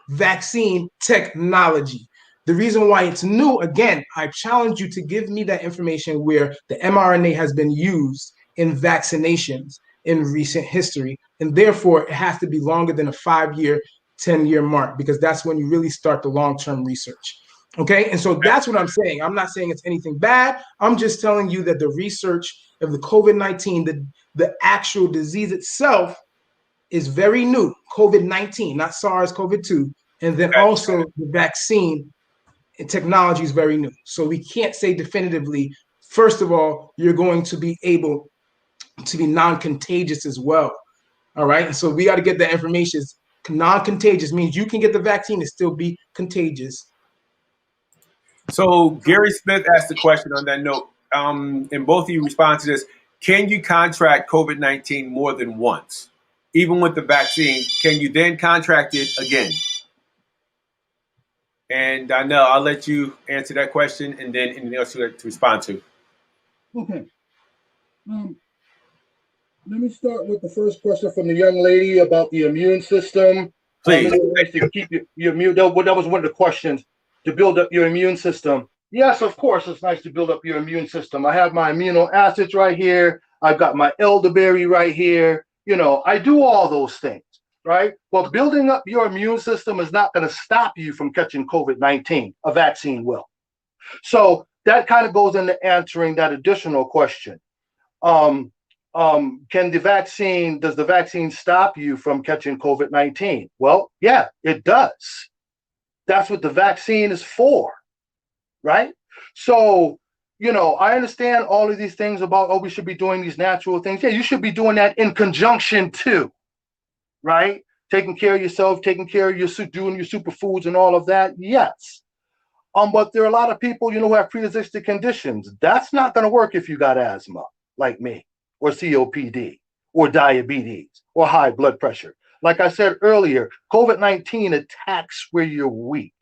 vaccine technology. The reason why it's new, again, I challenge you to give me that information where the mRNA has been used in vaccinations in recent history, and therefore it has to be longer than a 5-year, 10-year mark, because that's when you really start the long-term research. Okay, and so that's what I'm saying. I'm not saying it's anything bad. I'm just telling you that the research of the COVID-19, the actual disease itself, is very new. COVID-19, not SARS-CoV-2, and then also the vaccine technology is very new. So we can't say definitively, first of all, you're going to be able to be non-contagious as well. All right. And so we got to get that information. Non-contagious means you can get the vaccine and still be contagious. So Gary Smith asked the question on that note, and both of you respond to this. Can you contract COVID-19 more than once? even with the vaccine, can you then contract it again? And I know I'll let you answer that question, and then anything else you like to respond to. Okay. Let me start with the first question from the young lady about the immune system. Please. To keep your immune. That was one of the questions, to build up your immune system. Yes, of course, it's nice to build up your immune system. I have my amino acids right here. I've got my elderberry right here. You know, I do all those things, right? But building up your immune system is not going to stop you from catching COVID-19. A vaccine will. So that kind of goes into answering that additional question. Does the vaccine stop you from catching COVID-19? Well, yeah, it does. That's what the vaccine is for, right? So, you know, I understand all of these things about, oh, we should be doing these natural things. Yeah, you should be doing that in conjunction too, right? Taking care of yourself, taking care of doing your superfoods and all of that. Yes. But there are a lot of people, you know, who have pre-existing conditions. That's not going to work if you got asthma, like me, or COPD, or diabetes, or high blood pressure. Like I said earlier, COVID-19 attacks where you're weak.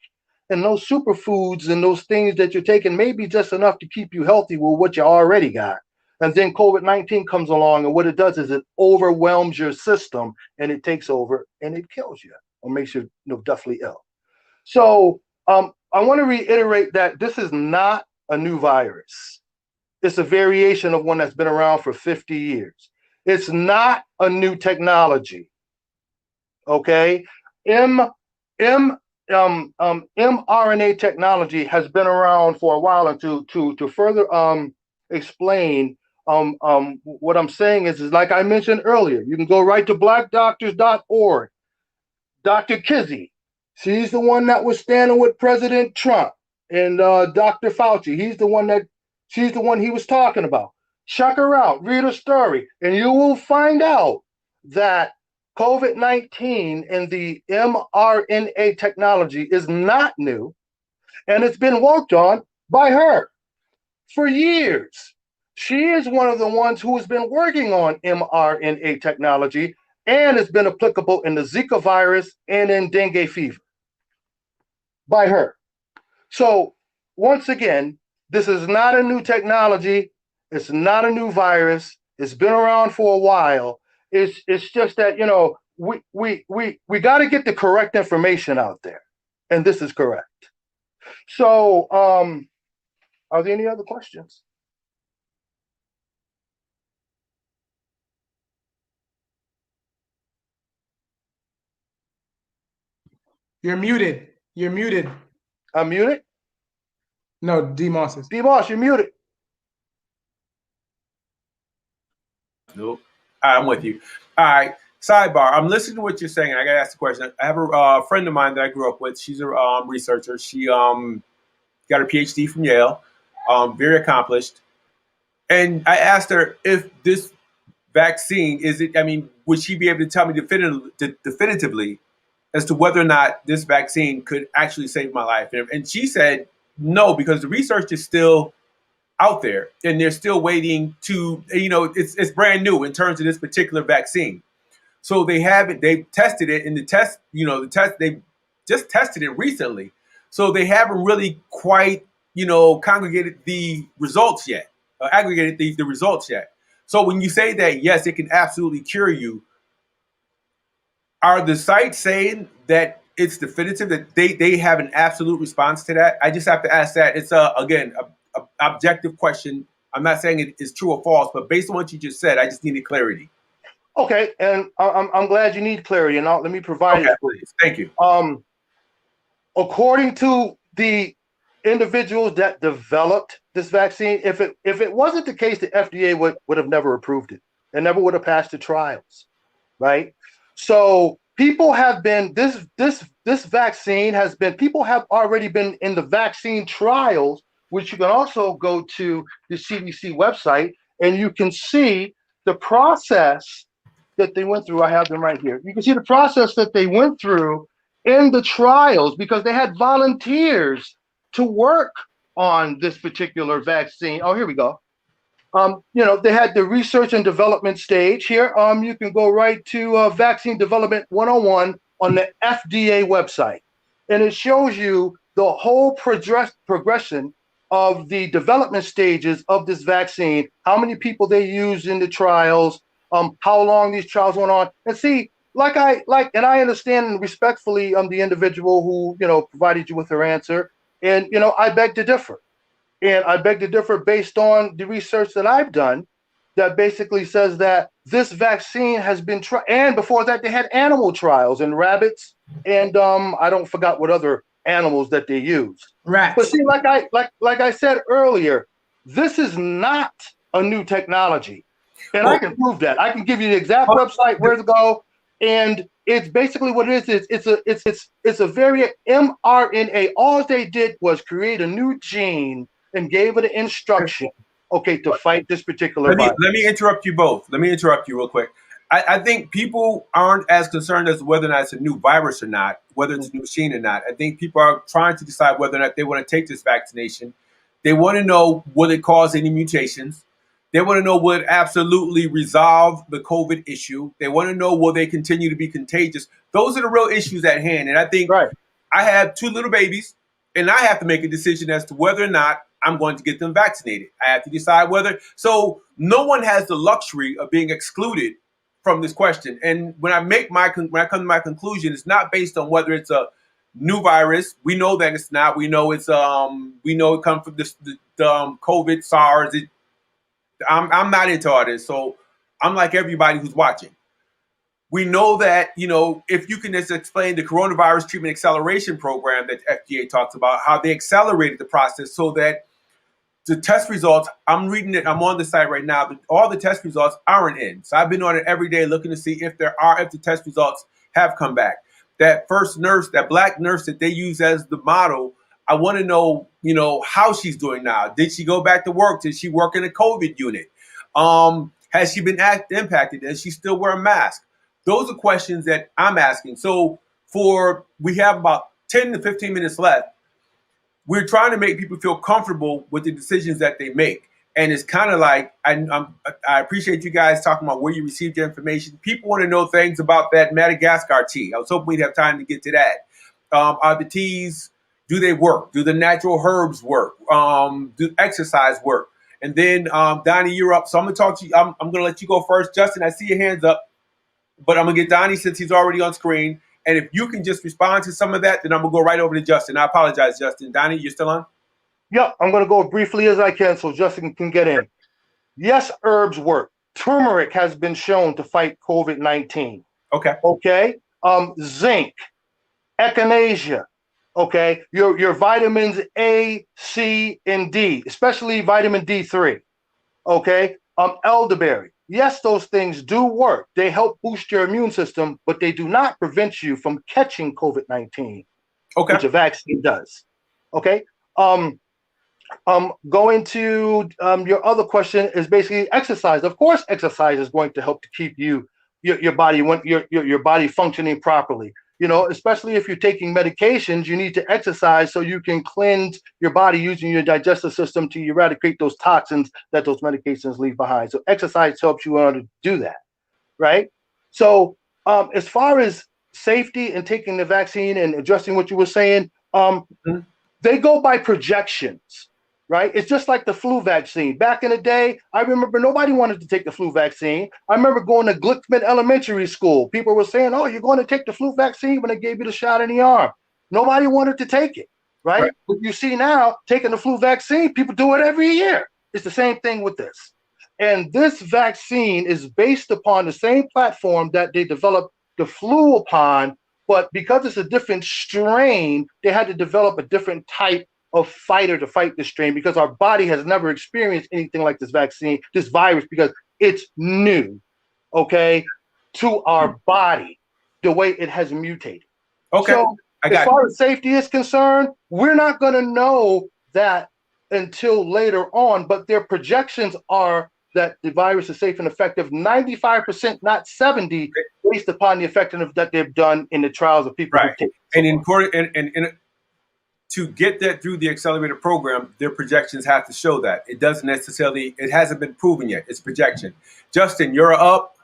And those superfoods and those things that you're taking may be just enough to keep you healthy with what you already got. And then COVID-19 comes along, and what it does is it overwhelms your system, and it takes over, and it kills you, or makes you, deathly ill. So I want to reiterate that this is not a new virus. It's a variation of one that's been around for 50 years. It's not a new technology. Okay, mRNA technology has been around for a while, and to further explain what I'm saying is like I mentioned earlier, you can go right to blackdoctors.org. Dr. Kizzy, she's the one that was standing with President Trump, and Dr. Fauci, she's the one he was talking about. Check her out, read her story, and you will find out that COVID-19 and the mRNA technology is not new, and it's been worked on by her for years. She is one of the ones who has been working on mRNA technology, and it's been applicable in the Zika virus and in dengue fever by her. So once again, this is not a new technology. It's not a new virus. It's been around for a while. It's just that, we got to get the correct information out there, and this is correct. So are there any other questions? You're muted. You're muted. I'm muted? No, D-Moss is. D-Moss, you're muted. Nope. I'm with you. All right. Sidebar. I'm listening to what you're saying. I got to ask the question. I have a friend of mine that I grew up with. She's a researcher. She got her PhD from Yale. Very accomplished. And I asked her if this vaccine would she be able to tell me definitively as to whether or not this vaccine could actually save my life? And she said no, because the research is still out there, and they're still waiting to, it's brand new in terms of this particular vaccine. So they tested it, and they just tested it recently. So they haven't really quite, congregated the results yet, aggregated the results yet. So when you say that, yes, it can absolutely cure you, are the sites saying that it's definitive, that they have an absolute response to that? I just have to ask that. It's again, a objective question. I'm not saying it is true or false, but based on what you just said, I just needed clarity. Okay, and I'm glad you need clarity, and let me provide it for you. Thank you. According to the individuals that developed this vaccine, if it wasn't the case, the FDA would have never approved it and never would have passed the trials, right? So people have been this vaccine has been, people have already been in the vaccine trials, which you can also go to the CDC website, and you can see the process that they went through. I have them right here. You can see the process that they went through in the trials, because they had volunteers to work on this particular vaccine. Oh, here we go. They had the research and development stage here. You can go right to Vaccine Development 101 on the FDA website. And it shows you the whole progression of the development stages of this vaccine, how many people they used in the trials, how long these trials went on. And see, and I understand respectfully the individual who, provided you with her answer. And, I beg to differ. And I beg to differ based on the research that I've done that basically says that this vaccine has been tried. And before that, they had animal trials in rabbits. And I don't forgot what other animals that they used. Rats. But see, like I said earlier, this is not a new technology. And I can prove that. I can give you the exact website where to go. And it's basically what it is. It's a very mRNA. All they did was create a new gene and gave it an instruction, to fight this particular virus. Let me interrupt you both. Let me interrupt you real quick. I think people aren't as concerned as whether or not it's a new virus or not, whether it's a new machine or not. I think people are trying to decide whether or not they want to take this vaccination. They want to know, will it cause any mutations? They want to know, will it absolutely resolve the COVID issue? They want to know, will they continue to be contagious? Those are the real issues at hand. And I think I have 2 little babies, and I have to make a decision as to whether or not I'm going to get them vaccinated. I have to decide whether. So no one has the luxury of being excluded from this question. And when I come to my conclusion, it's not based on whether it's a new virus. We know that it's not. We know it's it comes from the COVID, SARS. I'm not into all this, so I'm like everybody who's watching. We know that, if you can just explain the coronavirus treatment acceleration program that FDA talks about, how they accelerated the process so that the test results, I'm reading it, I'm on the site right now, but all the test results aren't in. So I've been on it every day looking to see if the test results have come back. That first nurse, that black nurse that they use as the model, I want to know, how she's doing now. Did she go back to work? Did she work in a COVID unit? Has she been impacted? Does she still wear a mask? Those are questions that I'm asking. So we have about 10 to 15 minutes left. We're trying to make people feel comfortable with the decisions that they make. And it's kind of like, I appreciate you guys talking about where you received your information. People want to know things about that Madagascar tea. I was hoping we'd have time to get to that. Are the teas, do they work? Do the natural herbs work? Do exercise work? And then, Donnie, you're up. So I'm going to talk to you. I'm going to let you go first. Justin, I see your hands up, but I'm going to get Donnie since he's already on screen. And if you can just respond to some of that, then I'm going to go right over to Justin. I apologize, Justin. Donnie, you're still on? Yeah, I'm going to go briefly as I can so Justin can get in. Yes, herbs work. Turmeric has been shown to fight COVID-19. Okay. Zinc, echinacea. Okay. Your vitamins A, C, and D, especially vitamin D3. Okay. Elderberry. Yes, those things do work. They help boost your immune system, but they do not prevent you from catching COVID-19, which a vaccine does. Okay. Going to your other question is basically exercise. Of course, exercise is going to help to keep your body functioning properly. Especially if you're taking medications, you need to exercise so you can cleanse your body using your digestive system to eradicate those toxins that those medications leave behind. So exercise helps you in order to do that, right? So as far as safety and taking the vaccine and addressing what you were saying, they go by projections. Right? It's just like the flu vaccine. Back in the day, I remember nobody wanted to take the flu vaccine. I remember going to Glickman Elementary School. People were saying, oh, you're going to take the flu vaccine when they gave you the shot in the arm. Nobody wanted to take it, right? But you see now, taking the flu vaccine, people do it every year. It's the same thing with this. And this vaccine is based upon the same platform that they developed the flu upon, but because it's a different strain, they had to develop a different type of fighter to fight this strain because our body has never experienced anything like this vaccine, this virus, because it's new, to our body, the way it has mutated. So as far as safety is concerned, we're not going to know that until later on, but their projections are that the virus is safe and effective 95%, not 70%, based upon the effectiveness that they've done in the trials of people. Right. to get that through the accelerator program, their projections have to show that. It doesn't necessarily, it hasn't been proven yet. It's projection. Justin, you're up.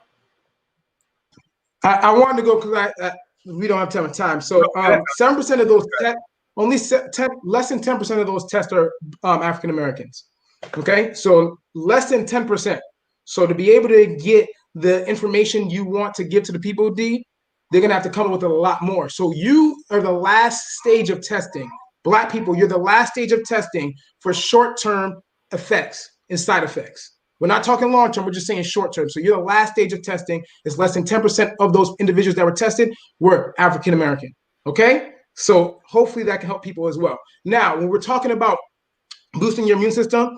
I wanted to go because we don't have time. So 7% of those tests, less than 10% of those tests are African Americans. Okay, so less than 10%. So to be able to get the information you want to give to the people, D, they're gonna have to come up with a lot more. So you are the last stage of testing. Black people, you're the last stage of testing for short-term effects and side effects. We're not talking long-term, we're just saying short-term. So you're the last stage of testing. It's less than 10% of those individuals that were tested were African-American, okay? So hopefully that can help people as well. Now, when we're talking about boosting your immune system,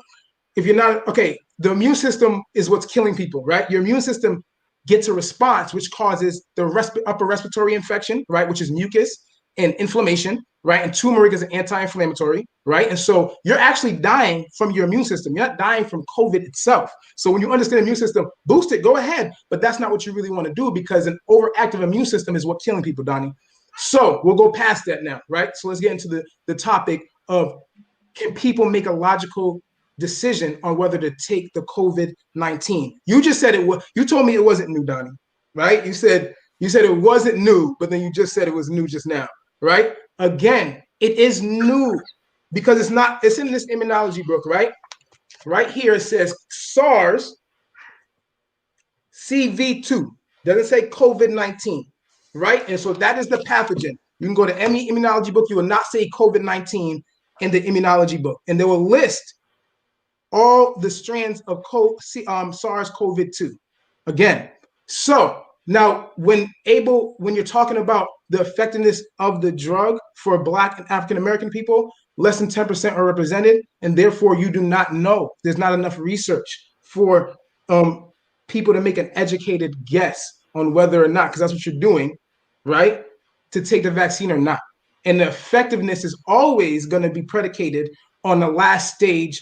if you're not, okay, the immune system is what's killing people, right? Your immune system gets a response which causes the upper respiratory infection, right, which is mucus and inflammation, right? And turmeric is an anti-inflammatory, right? And so you're actually dying from your immune system. You're not dying from COVID itself. So when you understand the immune system, boost it, go ahead. But that's not what you really want to do because an overactive immune system is what's killing people, Donnie. So we'll go past that now, right? So let's get into the topic of, can people make a logical decision on whether to take the COVID-19? You just said it was, you told me it wasn't new, Donnie, right? You said it wasn't new, but then you just said it was new just now, right? Again, it is new because it's in this immunology book, right? Right here it says SARS CoV-2. Doesn't say COVID-19, right? And so that is the pathogen. You can go to any immunology book, you will not say COVID-19 in the immunology book. And they will list all the strands of SARS-CoV-2. Again, so now when you're talking about the effectiveness of the drug for Black and African-American people, less than 10% are represented, and therefore you do not know. There's not enough research for people to make an educated guess on whether or not, because that's what you're doing, right, to take the vaccine or not. And the effectiveness is always going to be predicated on the last stage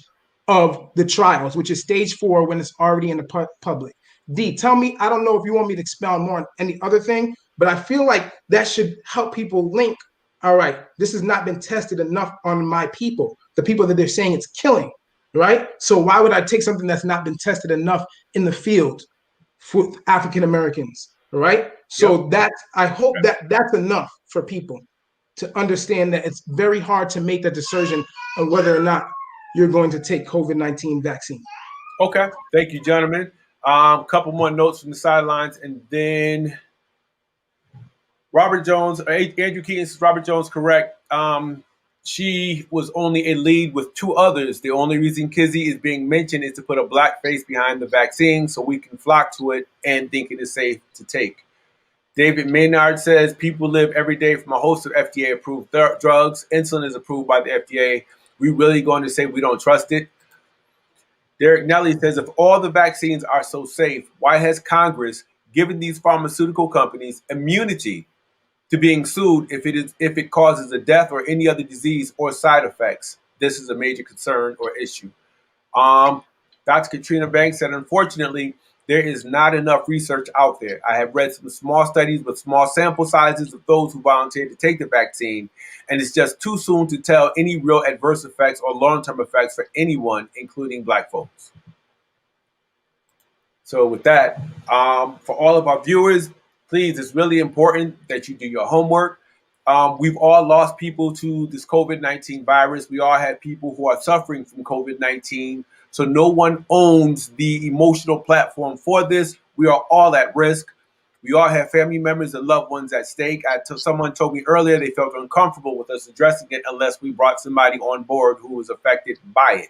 of the trials, which is stage 4 when it's already in the public. D, tell me, I don't know if you want me to expound more on any other thing, but I feel like that should help people link, all right, this has not been tested enough on my people, the people that they're saying it's killing, right? So why would I take something that's not been tested enough in the field for African Americans, right? So I hope that that's enough for people to understand that it's very hard to make that decision on whether or not you're going to take COVID-19 vaccine. Okay, thank you, gentlemen. A couple more notes from the sidelines, and then Robert Jones, Andrew Keaton says Robert Jones correct. She was only a lead with 2 others. The only reason Kizzy is being mentioned is to put a black face behind the vaccine so we can flock to it and think it is safe to take. David Maynard says people live every day from a host of FDA-approved drugs. Insulin is approved by the FDA. We really going to say we don't trust it? Derek Nelly says, if all the vaccines are so safe, why has Congress given these pharmaceutical companies immunity to being sued if it causes a death or any other disease or side effects? This is a major concern or issue. Dr. Katrina Banks said, unfortunately, there is not enough research out there. I have read some small studies with small sample sizes of those who volunteered to take the vaccine, and it's just too soon to tell any real adverse effects or long-term effects for anyone, including Black folks. So with that, for all of our viewers, please, it's really important that you do your homework. We've all lost people to this COVID-19 virus. We all have people who are suffering from COVID-19. So no one owns the emotional platform for this. We are all at risk. We all have family members and loved ones at stake. Someone told me earlier they felt uncomfortable with us addressing it unless we brought somebody on board who was affected by it.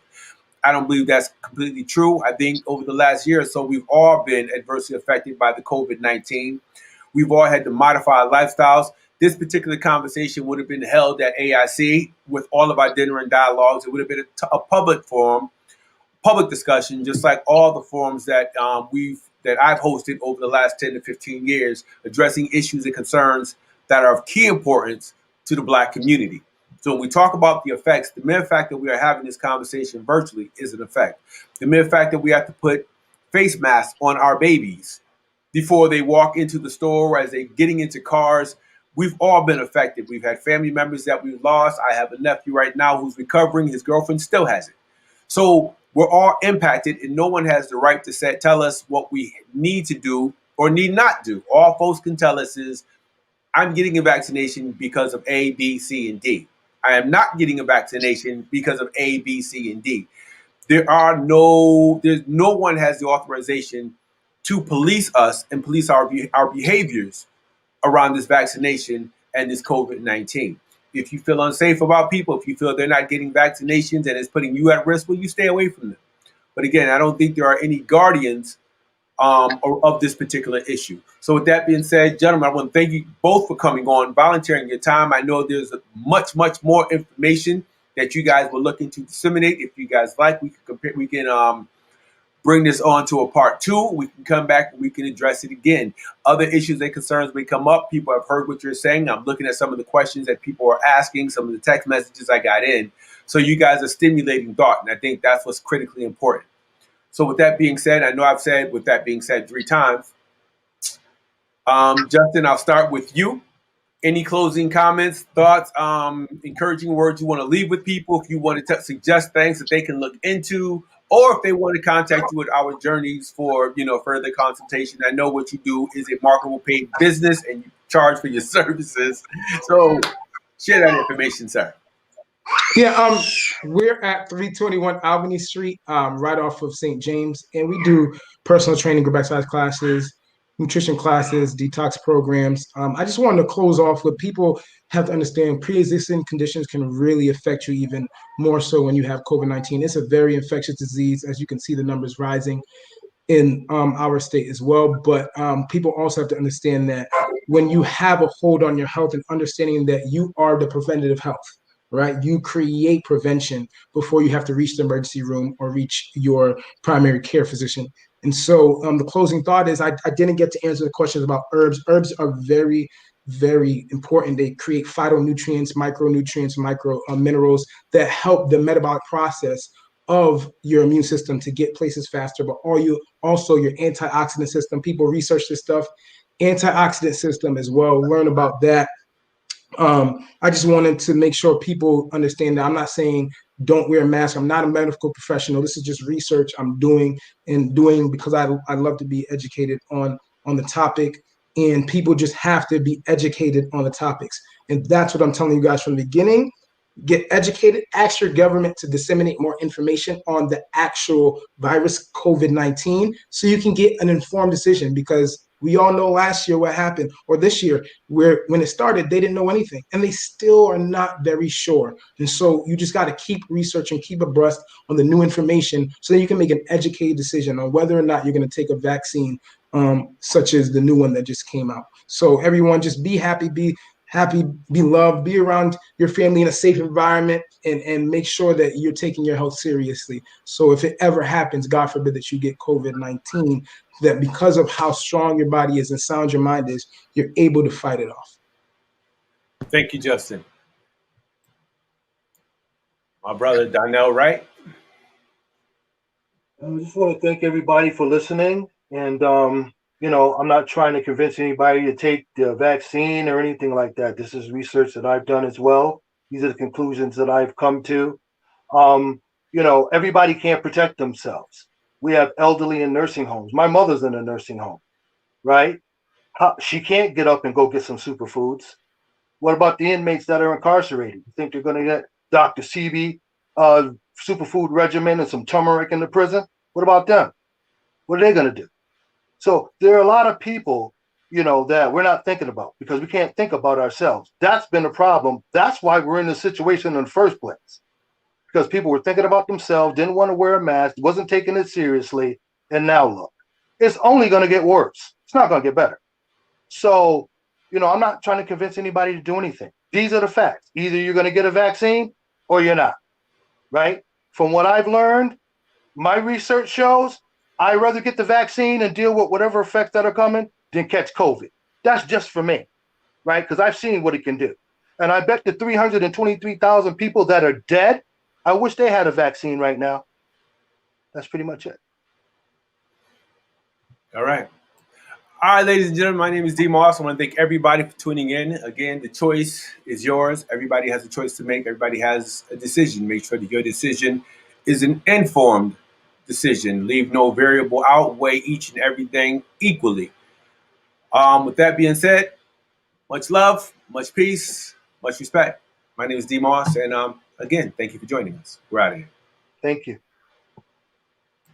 I don't believe that's completely true. I think over the last year or so, we've all been adversely affected by the COVID-19. We've all had to modify our lifestyles. This particular conversation would have been held at AIC with all of our dinner and dialogues. It would have been a public forum, public discussion, just like all the forums that I've hosted over the last 10 to 15 years, addressing issues and concerns that are of key importance to the Black community. So when we talk about the effects, the mere fact that we are having this conversation virtually is an effect. The mere fact that we have to put face masks on our babies before they walk into the store, as they're getting into cars, we've all been affected. We've had family members that we've lost. I have a nephew right now who's recovering. His girlfriend still has it. So we're all impacted, and no one has the right to tell us what we need to do or need not do. All folks can tell us is, I'm getting a vaccination because of A, B, C, and D. I am not getting a vaccination because of A, B, C, and D. There's no one has the authorization to police us and police our behaviors around this vaccination and this COVID-19. If you feel unsafe about people, if you feel they're not getting vaccinations and it's putting you at risk, well, you stay away from them. But again, I don't think there are any guardians of this particular issue. So with that being said, gentlemen, I want to thank you both for coming on, volunteering your time. I know there's much more information that you guys were looking to disseminate. If you guys like, we can bring this on to a part 2. We can come back and we can address it again. Other issues and concerns may come up. People have heard what you're saying. I'm looking at some of the questions that people are asking, some of the text messages I got in. So you guys are stimulating thought, and I think that's what's critically important. So with that being said, I know I've said with that being said 3 times. Justin, I'll start with you. Any closing comments, thoughts, encouraging words you want to leave with people? If you want to suggest things that they can look into, or if they want to contact you with our journeys for further consultation. I know what you do is a marketable paid business, and you charge for your services. So share that information, sir. Yeah, we're at 321 Albany Street, right off of St. James, and we do personal training, group exercise classes, nutrition classes, detox programs. I just wanted to close off with people have to understand pre-existing conditions can really affect you even more so when you have COVID-19. It's a very infectious disease. As you can see, the numbers rising in our state as well. But people also have to understand that when you have a hold on your health and understanding that you are the preventative health, right? You create prevention before you have to reach the emergency room or reach your primary care physician. And so the closing thought is I didn't get to answer the questions about herbs. Herbs are very, very important. They create phytonutrients, micronutrients, micro minerals that help the metabolic process of your immune system to get places faster, but also your antioxidant system. People research this stuff, antioxidant system as well, learn about that. I just wanted to make sure people understand that I'm not saying don't wear a mask. I'm not a medical professional. This is just research I'm doing because I love to be educated on the topic, and people just have to be educated on the topics. And that's what I'm telling you guys from the beginning. Get educated, ask your government to disseminate more information on the actual virus COVID-19 so you can get an informed decision, because we all know last year what happened, or this year, where when it started, they didn't know anything and they still are not very sure. And so you just got to keep researching, keep abreast on the new information so that you can make an educated decision on whether or not you're going to take a vaccine, such as the new one that just came out. So everyone, just be happy, be loved, be around your family in a safe environment, and make sure that you're taking your health seriously. So if it ever happens, God forbid that you get COVID-19, that because of how strong your body is and sound your mind is, you're able to fight it off. Thank you, Justin. My brother, Donnell Wright. I just want to thank everybody for listening. And, I'm not trying to convince anybody to take the vaccine or anything like that. This is research that I've done as well. These are the conclusions that I've come to. Everybody can't protect themselves. We have elderly in nursing homes. My mother's in a nursing home, right? She can't get up and go get some superfoods. What about the inmates that are incarcerated? You think they're going to get Dr. Sebi superfood regimen and some turmeric in the prison? What about them? What are they going to do? So there are a lot of people, that we're not thinking about because we can't think about ourselves. That's been a problem. That's why we're in this situation in the first place, because people were thinking about themselves, didn't want to wear a mask, wasn't taking it seriously. And now look, it's only going to get worse. It's not going to get better. So, I'm not trying to convince anybody to do anything. These are the facts. Either you're going to get a vaccine or you're not, right? From what I've learned, my research shows I'd rather get the vaccine and deal with whatever effects that are coming than catch COVID. That's just for me, right? Because I've seen what it can do. And I bet the 323,000 people that are dead, I wish they had a vaccine right now. That's pretty much it. All right. All right, ladies and gentlemen, my name is D Moss. I want to thank everybody for tuning in. Again, the choice is yours. Everybody has a choice to make. Everybody has a decision. Make sure that your decision is an informed decision. Leave no variable out. Weigh each and everything equally. With that being said, much love, much peace, much respect. My name is D Moss, and again, thank you for joining us. We're out of here. Thank you.